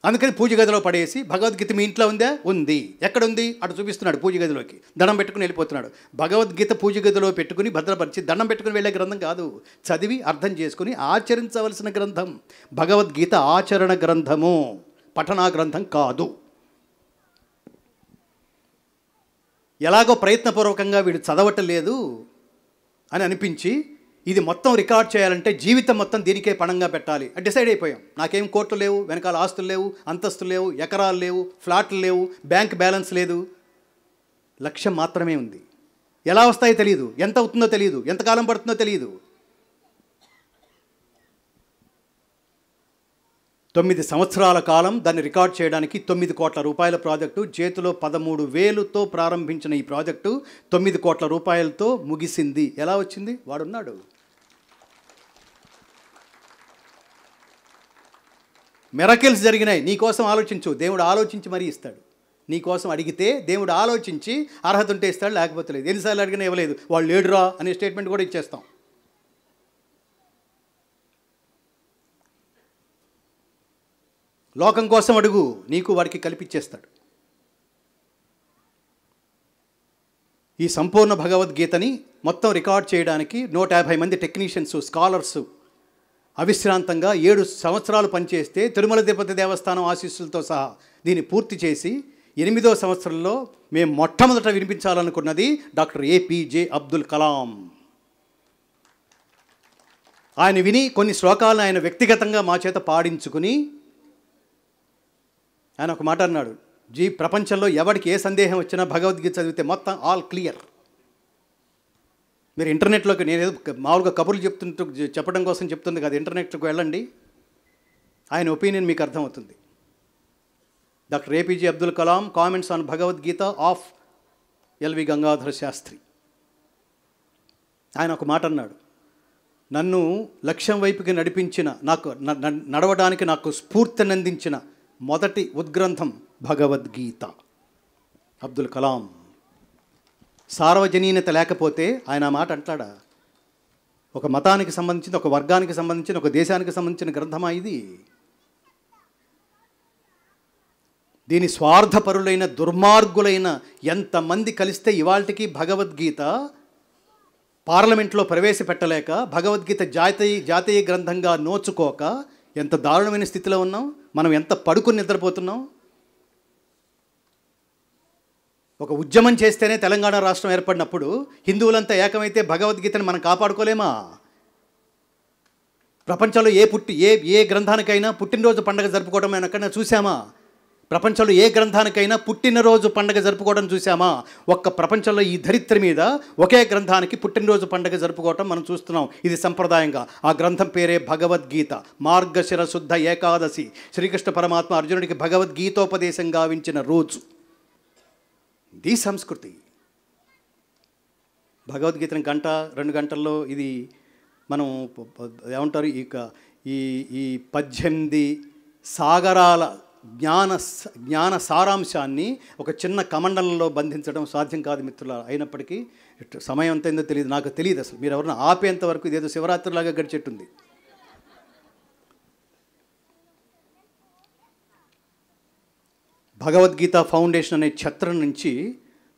అందుకని పూజ గదిలో పడేసి, భగవద్గీత మీ ఇంట్లో ఉందా? ఉంది. ఎక్కడుంది? అటు చూపిస్తున్నాడు పూజ గదిలోకి, దండం పెట్టుకుని వెళ్ళిపోతున్నాడు. భగవద్గీత పూజ గదిలో పెట్టుకుని భద్రపరిచి దండం పెట్టుకుని వెళ్ళే గ్రంథం కాదు, చదివి అర్థం చేసుకుని ఆచరించవలసిన గ్రంథం. భగవద్గీత ఆచరణ గ్రంథము, పఠనా గ్రంథం కాదు. ఎలాగో ప్రయత్నపూర్వకంగా వీడు చదవటం లేదు అని అనిపించి ఇది మొత్తం రికార్డ్ చేయాలంటే జీవితం మొత్తం దీనికే పణంగా పెట్టాలి అని డిసైడ్ అయిపోయాం. నాకేం కోట్లు లేవు, వెనకాల ఆస్తులు లేవు, అంతస్తులు లేవు, ఎకరాలు లేవు, ఫ్లాట్లు లేవు, బ్యాంక్ బ్యాలెన్స్ లేదు, లక్ష్యం మాత్రమే ఉంది. ఎలా వస్తాయో తెలియదు, ఎంత అవుతుందో తెలియదు, ఎంతకాలం పడుతుందో తెలియదు. 9 సంవత్సరాల కాలం దాన్ని రికార్డ్ చేయడానికి 9 కోట్ల రూపాయల ప్రాజెక్టు, చేతిలో 13,000తో ప్రారంభించిన ఈ ప్రాజెక్టు 9 కోట్ల రూపాయలతో ముగిసింది. ఎలా వచ్చింది? వాడున్నాడు. మిరకిల్స్ జరిగినాయి. నీకోసం ఆలోచించు, దేవుడు ఆలోచించి మరీ ఇస్తాడు. నీకోసం అడిగితే దేవుడు ఆలోచించి అర్హత ఉంటే ఇస్తాడు, లేకపోతే లేదు. ఎన్నిసార్లు అడిగినా ఇవ్వలేదు, వాళ్ళు లేడురా అనే స్టేట్మెంట్ కూడా ఇచ్చేస్తాం. లోకం కోసం అడుగు, నీకు వాడికి కల్పించేస్తాడు. ఈ సంపూర్ణ భగవద్గీతని మొత్తం రికార్డ్ చేయడానికి 150 మంది టెక్నీషియన్స్, స్కాలర్సు అవిశ్రాంతంగా 7 సంవత్సరాలు పనిచేస్తే తిరుమల తిరుపతి దేవస్థానం ఆశీస్సులతో సహా దీన్ని పూర్తి చేసి 8వ సంవత్సరంలో మేము మొట్టమొదట వినిపించాలనుకున్నది డాక్టర్ ఏపీజే అబ్దుల్ కలాం. ఆయన విని కొన్ని శ్లోకాలను ఆయన వ్యక్తిగతంగా మా చేత పాడించుకుని ఆయన ఒక మాట అన్నాడు, ప్రపంచంలో ఎవరికి ఏ సందేహం వచ్చినా భగవద్గీత చదివితే మొత్తం ఆల్ క్లియర్. మీరు ఇంటర్నెట్లోకి, నేను ఏదో మామూలుగా కబుర్లు చెప్పడం కోసం చెప్తుంది కదా, ఇంటర్నెట్లోకి వెళ్ళండి, ఆయన ఒపీనియన్ మీకు అర్థమవుతుంది. Doctor APJ Abdul Kalam comments on Bhagavad Gita of LV Gangadhara Shastri. ఆయన ఒక మాట అన్నాడు, నన్ను లక్ష్యం వైపుకి నడిపించిన, నాకు నడవడానికి నాకు స్ఫూర్తినందించిన మొదటి ఉద్గ్రంథం భగవద్గీత. అబ్దుల్ కలాం. సార్వజనీనత లేకపోతే ఆయన ఆ మాట అంటాడా? ఒక మతానికి సంబంధించిన, ఒక వర్గానికి సంబంధించిన, ఒక దేశానికి సంబంధించిన గ్రంథమా ఇది? దీని స్వార్థపరులైన దుర్మార్గులైన ఎంతమంది కలిస్తే ఇవాళకి భగవద్గీత పార్లమెంట్లో ప్రవేశపెట్టలేక భగవద్గీత జాతీయ గ్రంథంగా నోచుకోక ఎంత దారుణమైన స్థితిలో ఉన్నాం. మనం ఎంత పడుకుని నిద్రపోతున్నాం. ఒక ఉద్యమం చేస్తేనే తెలంగాణ రాష్ట్రం ఏర్పడినప్పుడు హిందువులంతా ఏకమైతే భగవద్గీతను మనం కాపాడుకోలేమా? ప్రపంచంలో ఏ గ్రంథానికైనా పుట్టినరోజు పండుగ జరుపుకోవడం మనం ఎక్కడైనా చూసామా? ప్రపంచంలో ఏ గ్రంథానికైనా పుట్టినరోజు పండుగ జరుపుకోవడం చూసామా? ఒక్క ప్రపంచంలో ఈ ధరిత్రి మీద ఒకే గ్రంథానికి పుట్టినరోజు పండుగ జరుపుకోవడం మనం చూస్తున్నాం. ఇది సంప్రదాయంగా. ఆ గ్రంథం పేరే భగవద్గీత. మార్గశిర శుద్ధ ఏకాదశి శ్రీకృష్ణ పరమాత్మ అర్జునుడికి భగవద్గీతోపదేశం గావించిన రోజు. ఇది సంస్కృతి. భగవద్గీతను 1-2 గంటల్లో ఇది మనం ఏమంటారు, ఈ 18 సాగరాల జ్ఞాన సారాంశాన్ని ఒక చిన్న కమండలంలో బంధించడం సాధ్యం కాదు మిత్రులారా. అయినప్పటికీ సమయం ఎంతైందో తెలియదు, నాకు తెలియదు అసలు. మీరు ఎవరైనా ఆపేంత వరకు ఇదేదో శివరాత్రిలాగా గడిచేట్టుంది. భగవద్గీత ఫౌండేషన్ అనే ఛత్రం నుంచి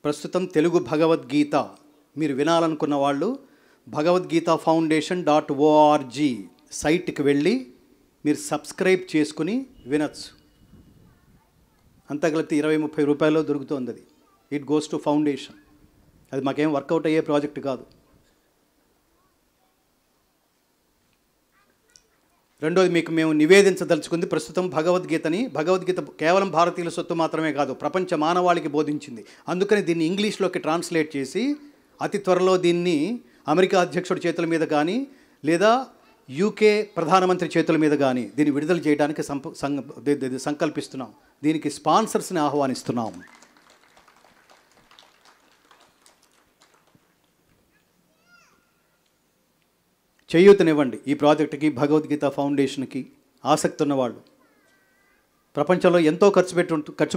ప్రస్తుతం తెలుగు భగవద్గీత మీరు వినాలనుకున్న వాళ్ళు భగవద్గీత foundation.org సైట్కి వెళ్ళి మీరు సబ్స్క్రైబ్ చేసుకుని వినొచ్చు. అంతా కలిపి 20-30 రూపాయలు దొరుకుతుంది. అది ఇట్ గోస్ టు ఫౌండేషన్. అది మాకేం వర్కౌట్ అయ్యే ప్రాజెక్ట్ కాదు. రెండోది మీకు మేము నివేదించదలుచుకుంది, ప్రస్తుతం భగవద్గీత కేవలం భారతీయుల సొత్తు మాత్రమే కాదు, ప్రపంచ మానవాళికి బోధించింది. అందుకని దీన్ని ఇంగ్లీష్లోకి ట్రాన్స్లేట్ చేసి అతి త్వరలో దీన్ని అమెరికా అధ్యక్షుడి చేతుల మీద కానీ లేదా యూకే ప్రధానమంత్రి చేతుల మీద కానీ దీన్ని విడుదల చేయడానికి సంకల్పిస్తున్నాం. దీనికి స్పాన్సర్స్ని ఆహ్వానిస్తున్నాం. చేయూతనివ్వండి ఈ ప్రాజెక్టుకి, భగవద్గీత ఫౌండేషన్కి. ఆసక్తి ఉన్నవాళ్ళు ప్రపంచంలో ఎంతో ఖర్చు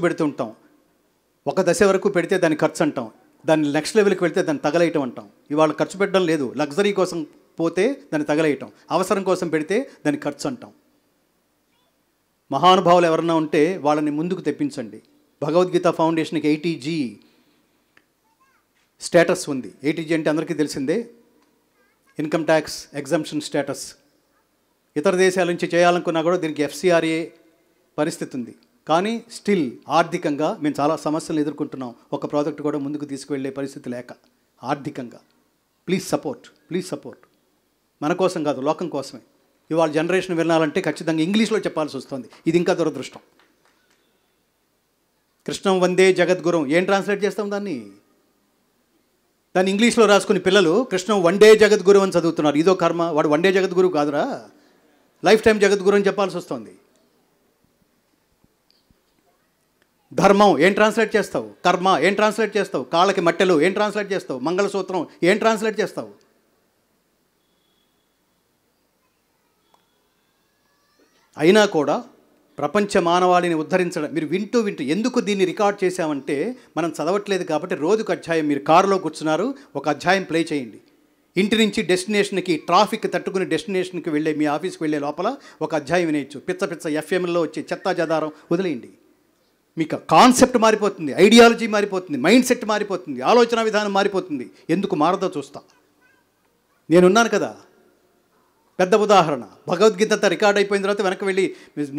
పెడుతూ ఉంటాం. ఒక దశ వరకు పెడితే దాన్ని ఖర్చు అంటాం, దాన్ని నెక్స్ట్ లెవెల్కి వెళ్తే దాన్ని తగలేయటం అంటాం. ఇవాళ ఖర్చు పెట్టడం లేదు, లగ్జరీ కోసం పోతే దాన్ని తగలేయటం, అవసరం కోసం పెడితే దాన్ని ఖర్చు అంటాం. మహానుభావులు ఎవరన్నా ఉంటే వాళ్ళని ముందుకు తెప్పించండి. భగవద్గీత ఫౌండేషన్కి 80G స్టేటస్ ఉంది. 80G అంటే అందరికీ తెలిసిందే, ఇన్కమ్ ట్యాక్స్ ఎగ్జంప్షన్ స్టేటస్. ఇతర దేశాల నుంచి చేయాలనుకున్నా కూడా దీనికి FCRA పరిస్థితి ఉంది. కానీ స్టిల్ ఆర్థికంగా మేము చాలా సమస్యలు ఎదుర్కొంటున్నాం. ఒక ప్రాజెక్ట్ కూడా ముందుకు తీసుకువెళ్ళే పరిస్థితి లేక ఆర్థికంగా. Please support. మన కోసం కాదు, లోకం కోసమే. ఇవాళ జనరేషన్ వినాలంటే ఖచ్చితంగా ఇంగ్లీష్లో చెప్పాల్సి వస్తుంది. ఇది ఇంకా దురదృష్టం. కృష్ణం వందే జగద్గురం ఏం ట్రాన్స్లేట్ చేస్తాం దాన్ని ఇంగ్లీష్లో రాసుకుని పిల్లలు కృష్ణం వండే జగద్గురు అని చదువుతున్నారు. ఇదో కర్మ. వాడు వండే జగద్గురు కాదురా, లైఫ్ టైం జగద్గురు అని చెప్పాల్సి వస్తుంది. ధర్మం ఏం ట్రాన్స్లేట్ చేస్తావు? కర్మ ఏం ట్రాన్స్లేట్ చేస్తావు? కాళ్ళకి మట్టెలు ఏం ట్రాన్స్లేట్ చేస్తావు? మంగళసూత్రం ఏం ట్రాన్స్లేట్ చేస్తావు? అయినా కూడా ప్రపంచ మానవాళిని ఉద్ధరించడం మీరు వింటూ ఎందుకు దీన్ని రికార్డ్ చేశామంటే మనం చదవట్లేదు కాబట్టి రోజుకు అధ్యాయం. మీరు కారులో కూర్చున్నారు, ఒక అధ్యాయం ప్లే చేయండి. ఇంటి నుంచి డెస్టినేషన్కి ట్రాఫిక్ తట్టుకుని డెస్టినేషన్కి వెళ్ళే మీ ఆఫీస్కి వెళ్ళే లోపల ఒక అధ్యాయం వినేయచ్చు. పిచ్చ FMలో వచ్చే చెత్తా చెదారం వదిలేయండి. మీకు కాన్సెప్ట్ మారిపోతుంది, ఐడియాలజీ మారిపోతుంది, మైండ్ సెట్ మారిపోతుంది, ఆలోచన విధానం మారిపోతుంది. ఎందుకు మారదో చూస్తా. నేనున్నాను కదా. పెద్ద ఉదాహరణ, భగవద్గీత అంతా రికార్డ్ అయిపోయిన తర్వాత వెనక్కి వెళ్ళి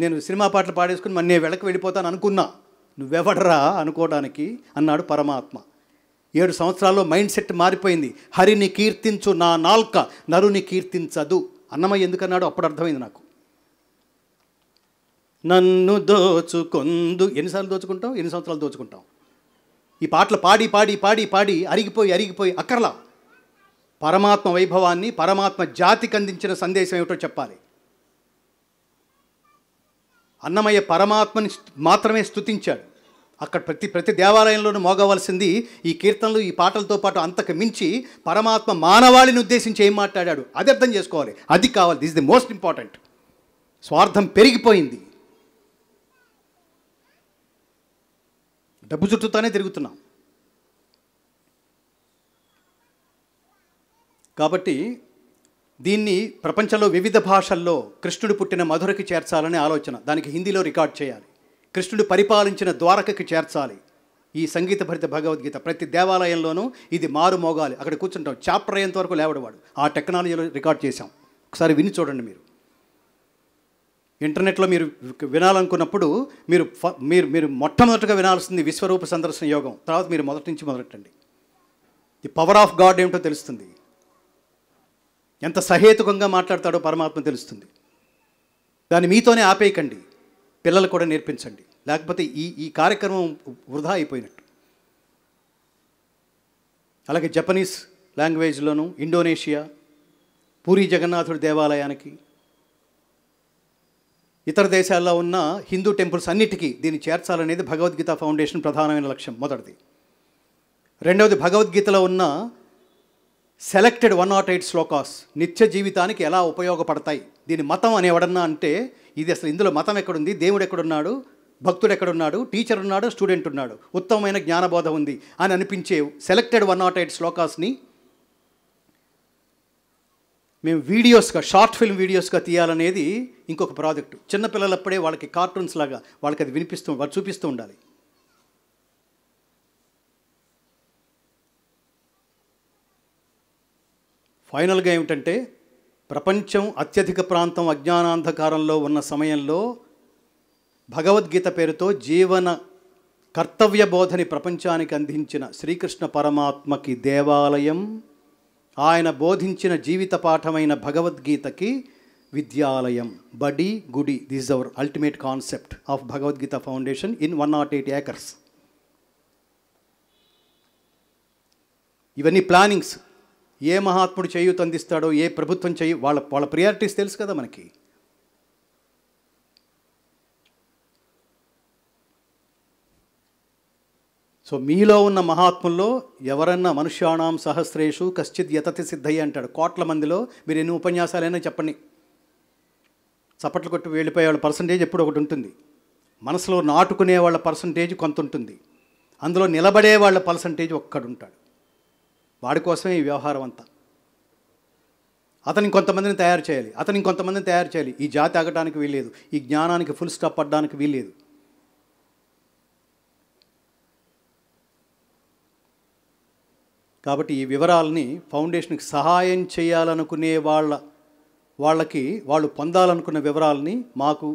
నేను సినిమా పాటలు పాడేసుకుని నేను వెనక్కి వెళ్ళిపోతాను అనుకున్నా. నువ్వెవడరా అనుకోవడానికి అన్నాడు పరమాత్మ. 7 సంవత్సరాల్లో మైండ్ సెట్ మారిపోయింది. హరిని కీర్తించు నా నాల్క నరుని కీర్తించదు. అన్నమయ్య ఎందుకన్నాడు అప్పుడు అర్థమైంది నాకు. నన్ను దోచుకొందు. ఎన్నిసార్లు దోచుకుంటాం? ఎన్ని సంవత్సరాలు దోచుకుంటాం? ఈ పాటలు పాడి పాడి పాడి పాడి అరిగిపోయి అక్కర్లా. పరమాత్మ వైభవాన్ని, పరమాత్మ జాతికి అందించిన సందేశం ఏమిటో చెప్పాలి. అన్నమయ్య పరమాత్మని మాత్రమే స్తుతించాడు. అక్కడ ప్రతి దేవాలయంలోనూ మోగవలసింది ఈ కీర్తనలు, ఈ పాటలతో పాటు అంతకు మించి పరమాత్మ మానవాళిని ఉద్దేశించి ఏం మాట్లాడాడు అది అర్థం చేసుకోవాలి. అది కావాలి. This the most important. స్వార్థం పెరిగిపోయింది. డబ్బు చుట్టూతానే తిరుగుతున్నాం. కాబట్టి దీన్ని ప్రపంచంలో వివిధ భాషల్లో కృష్ణుడు పుట్టిన మధురకి చేర్చాలనే ఆలోచన. దానికి హిందీలో రికార్డ్ చేయాలి. కృష్ణుడు పరిపాలించిన ద్వారకకి చేర్చాలి. ఈ సంగీతభరిత భగవద్గీత ప్రతి దేవాలయంలోనూ ఇది మారు మోగాలి. అక్కడ కూర్చుంటాం, చాప్టర్ అయ్యేంత వరకు లేవడవాడు. ఆ టెక్నాలజీలో రికార్డ్ చేశాం. ఒకసారి విని చూడండి. మీరు ఇంటర్నెట్లో మీరు వినాలనుకున్నప్పుడు మీరు మీరు మీరు మొట్టమొదటిగా వినాల్సింది విశ్వరూప సందర్శన యోగం. తర్వాత మీరు మొదటి నుంచి మొదలెట్టండి. ది పవర్ ఆఫ్ గాడ్ ఏమిటో తెలుస్తుంది. ఎంత సహేతుకంగా మాట్లాడతాడో పరమాత్మ తెలుస్తుంది. దాన్ని మీతోనే ఆపేయకండి, పిల్లలు కూడా నేర్పించండి. లేకపోతే ఈ కార్యక్రమం వృధా అయిపోయినట్టు. అలాగే జపనీస్ లాంగ్వేజ్లోను, ఇండోనేషియా, పూరి జగన్నాథుడి దేవాలయానికి, ఇతర దేశాల్లో ఉన్న హిందూ టెంపుల్స్ అన్నిటికీ దీన్ని చేర్చాలనేది భగవద్గీత ఫౌండేషన్ ప్రధానమైన లక్ష్యం. మొదటిది. రెండవది, భగవద్గీతలో ఉన్న సెలెక్టెడ్ 108 శ్లోకాస్ నిత్య జీవితానికి ఎలా ఉపయోగపడతాయి. దీని మతం అని ఎవడన్నా అంటే ఇది అసలు ఇందులో మతం ఎక్కడుంది, దేవుడు ఎక్కడున్నాడు, భక్తుడు ఎక్కడున్నాడు, టీచర్ ఉన్నాడు, స్టూడెంట్ ఉన్నాడు, ఉత్తమమైన జ్ఞానబోధ ఉంది అని అనిపించే సెలెక్టెడ్ 108 శ్లోకాస్ని మేము వీడియోస్గా, షార్ట్ ఫిల్మ్ వీడియోస్గా తీయాలనేది ఇంకొక ప్రాజెక్టు. చిన్నపిల్లలప్పుడే వాళ్ళకి కార్టూన్స్ లాగా వాళ్ళకి అది వాళ్ళు చూపిస్తూ ఉండాలి. ఫైనల్గా ఏమిటంటే, ప్రపంచం అత్యధిక ప్రాంతం అజ్ఞానాంధకారంలో ఉన్న సమయంలో భగవద్గీత పేరుతో జీవన కర్తవ్య బోధని ప్రపంచానికి అందించిన శ్రీకృష్ణ పరమాత్మకి దేవాలయం, ఆయన బోధించిన జీవిత పాఠమైన భగవద్గీతకి విద్యాలయం, బడి గుడి. This hour ultimate concept of Bhagavad Gita foundation in 108 acres. ఇవన్నీ ప్లానింగ్స్. ఏ మహాత్ముడు చేయూత అందిస్తాడో, ఏ ప్రభుత్వం వాళ్ళ ప్రియారిటీస్ తెలుసు కదా మనకి. సో మీలో ఉన్న మహాత్ముల్లో ఎవరన్నా మనుష్యాణం సహస్రేషు కశ్చిత్ యతతి సిద్ధయ్య అంటాడు. కోట్ల మందిలో మీరు ఎన్ని ఉపన్యాసాలైనా చెప్పండి, చప్పట్లు కొట్టి వెళ్ళిపోయే వాళ్ళ పర్సంటేజ్ ఎప్పుడు ఒకటి ఉంటుంది. మనసులో నాటుకునే వాళ్ళ పర్సంటేజ్ కొంత ఉంటుంది. అందులో నిలబడే వాళ్ళ పర్సంటేజ్ ఒక్కడుంటాడు. వాడి కోసమే ఈ వ్యవహారం అంతా. అతని కొంతమందిని తయారు చేయాలి, అతని కొంతమందిని తయారు చేయాలి. ఈ జాతి ఆగటానికి వీల్లేదు, ఈ జ్ఞానానికి ఫుల్ స్టాప్ పడడానికి వీల్లేదు. కాబట్టి ఈ వివరాలని ఫౌండేషన్కి సహాయం చేయాలనుకునే వాళ్ళకి వాళ్ళు పొందాలనుకున్న వివరాలని మాకు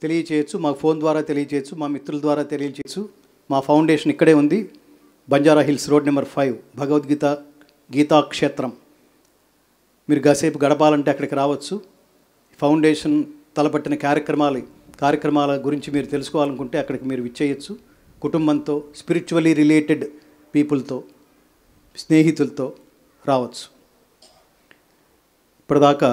తెలియచేయచ్చు, మాకు ఫోన్ ద్వారా తెలియచేయచ్చు, మా మిత్రుల ద్వారా తెలియచేయచ్చు. మా ఫౌండేషన్ ఇక్కడే ఉంది, Banjara Hills road number 5, Bhagavad Gita Gita Kshetram. మీరు కాసేపు గడపాలంటే అక్కడికి రావచ్చు. ఫౌండేషన్ తలపట్టిన కార్యక్రమాల గురించి మీరు తెలుసుకోవాలనుకుంటే అక్కడికి మీరు విచ్చేయచ్చు. కుటుంబంతో, స్పిరిచువల్లీ రిలేటెడ్ పీపుల్తో, స్నేహితులతో రావచ్చు. ఇప్పటిదాకా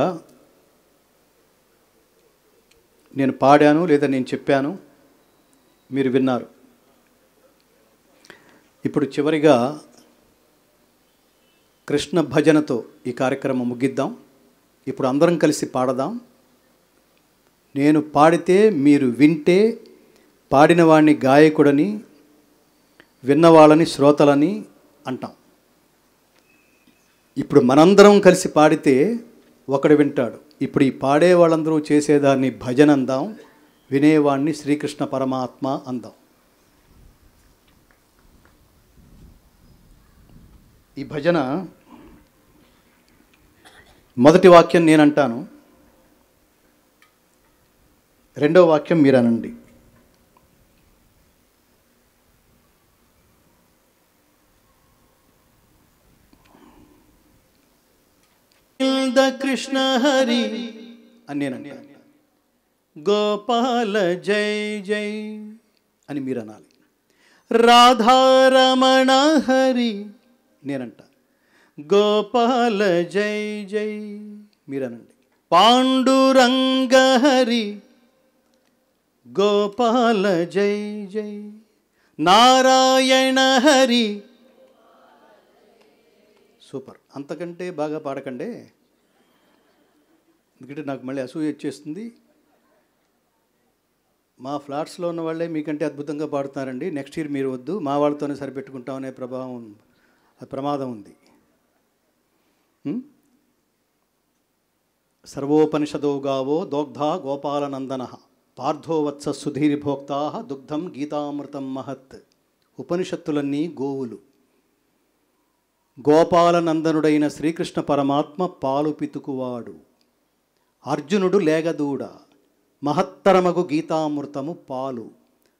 నేను పాడాను లేదా నేను చెప్పాను, మీరు విన్నారు. ఇప్పుడు చివరిగా కృష్ణ భజనతో ఈ కార్యక్రమం ముగిద్దాం. ఇప్పుడు అందరం కలిసి పాడదాం. నేను పాడితే మీరు వింటే పాడిన వాడిని గాయకుడని, విన్నవాళ్ళని శ్రోతలని అంటాం. ఇప్పుడు మనందరం కలిసి పాడితే ఒకడు వింటాడు. ఇప్పుడు ఈ పాడే వాళ్ళందరూ చేసేదాన్ని భజన అందాం, వినేవాడిని శ్రీకృష్ణ పరమాత్మ అందాం. ఈ భజన మొదటి వాక్యం నేనంటాను, రెండో వాక్యం మీరనండి. కృష్ణ హరి అని నేనంటాను. గోపాల జై జై అని మీరు అనాలి. రాధారమణ హరి నేనంట. గోపాల జై జై మీరనండి. పాండురంగ హరి గోపాల జై జై. నారాయణ హరి. సూపర్. అంతకంటే బాగా పాడకండే, ఎందుకంటే నాకు మళ్ళీ అసూయ వచ్చేస్తుంది. మా ఫ్లాట్స్లో ఉన్న వాళ్ళే మీకంటే అద్భుతంగా పాడుతున్నారండి, నెక్స్ట్ ఇయర్ మీరు వద్దు, మా వాళ్ళతోనే సరిపెట్టుకుంటామనే ప్రమాదం ఉంది. సర్వోపనిషదో గావో దోగ్ధా గోపాలనందన పార్థో వత్స సుధీర్భోక్తా దుగ్ధం గీతామృతం మహత్. ఉపనిషత్తులన్నీ గోవులు. గోపాలనందనుడైన శ్రీకృష్ణ పరమాత్మ పాలు పితుకువాడు. అర్జునుడు లేగదూడ. మహత్తరమగు గీతామృతము పాలు.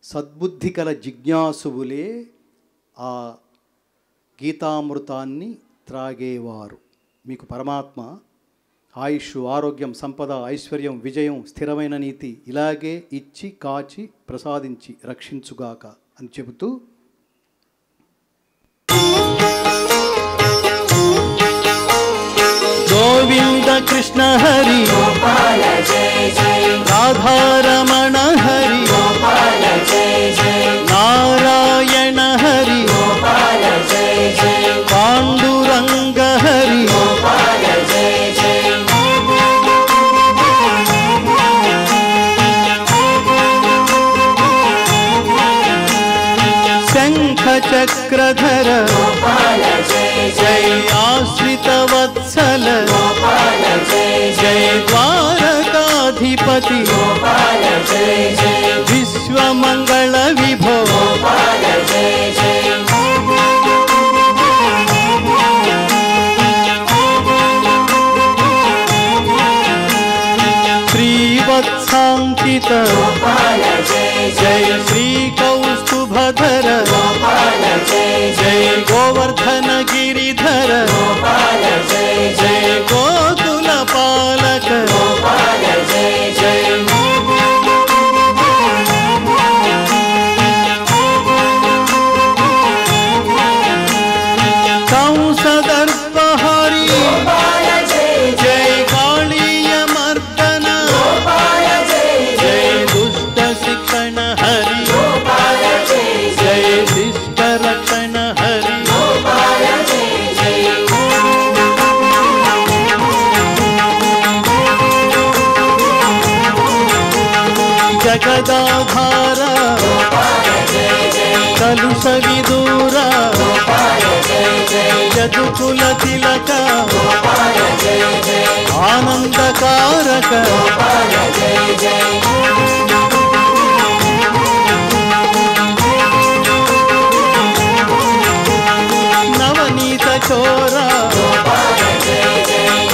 సద్బుద్ధి కల జిజ్ఞాసువులే ఆ గీతామృతాన్ని త్రాగేవారు. మీకు పరమాత్మ ఆయుష్, ఆరోగ్యం, సంపద, ఐశ్వర్యం, విజయం, స్థిరమైన నీతి ఇలాగే ఇచ్చి కాచి ప్రసాదించి రక్షించుగాక అని చెబుతూ గోవింద కృష్ణ హరి రాధారమణ హరి నారాయణ హరి పాండురంగ హరి శంఖ చక్రధర జయ ఆశ్రిత వత్సల జయ ద్వారకాధిపతి విశ్వమంగళ విభో శ్రీవత్సాంకిత జయ శ్రీకౌస్తుభధర జయ గోవర్ధన గిరిధర జయ గోకుల పాలక కంసదర్పహరి జయ కాళీయ మర్దన జయ దుష్ట శిక్షణ హరి జయ శిష్ట రక్షణ హరి జగదాధార కలుష విదూర యదుకుల తిలక ఆనందకారక నవనీత చోర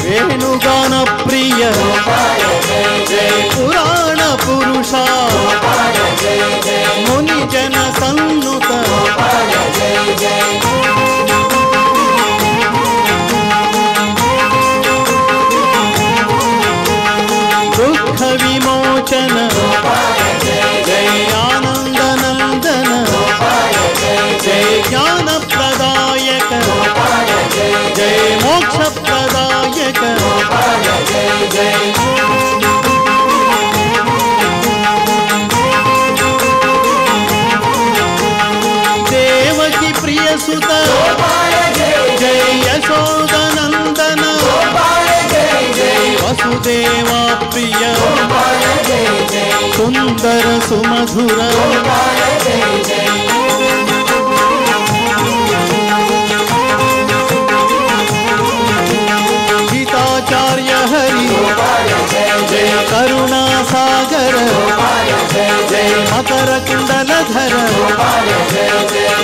వేణుగాన ప్రియ పురాణ పురుష ముని జన సన్నుత దుఃఖ విమోచన జయ ఆనంద నందన జయ జ్ఞాన ప్రదాయక జయ మోక్ష ప్రదాయక దేవకి ప్రియ సుత జయ యశోద నందన జయ వసుదేవా ప్రియ సుందర సుమధుర గీతాచార్య హరి జయ కరుణా సాగర జయ మకర కుండలధర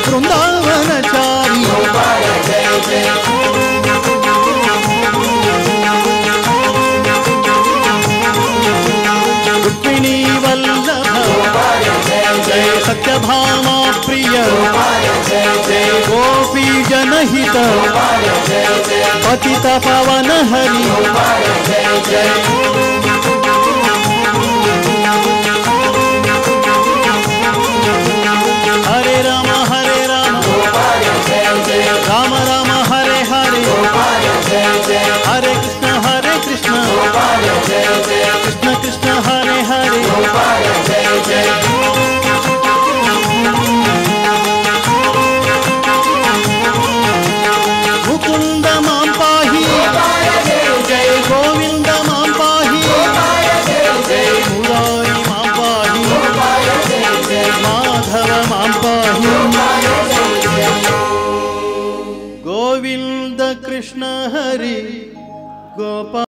బృందావనచారి రుక్మిణీ వల్లభ జయ సత్యభామా ప్రియ జయ గోపీ జనహిత పతిత పవన హరి హరే రామ రామ రామ హరే హరే హరే కృష్ణ కృష్ణ కృష్ణ హరే హరే ముకుంద మాం పాహి జయ గోవింద మాం పాహి జయ మురారి మాం పాహి మాధవ మాం పాహి గోవింద కృష్ణ హరి గోపాల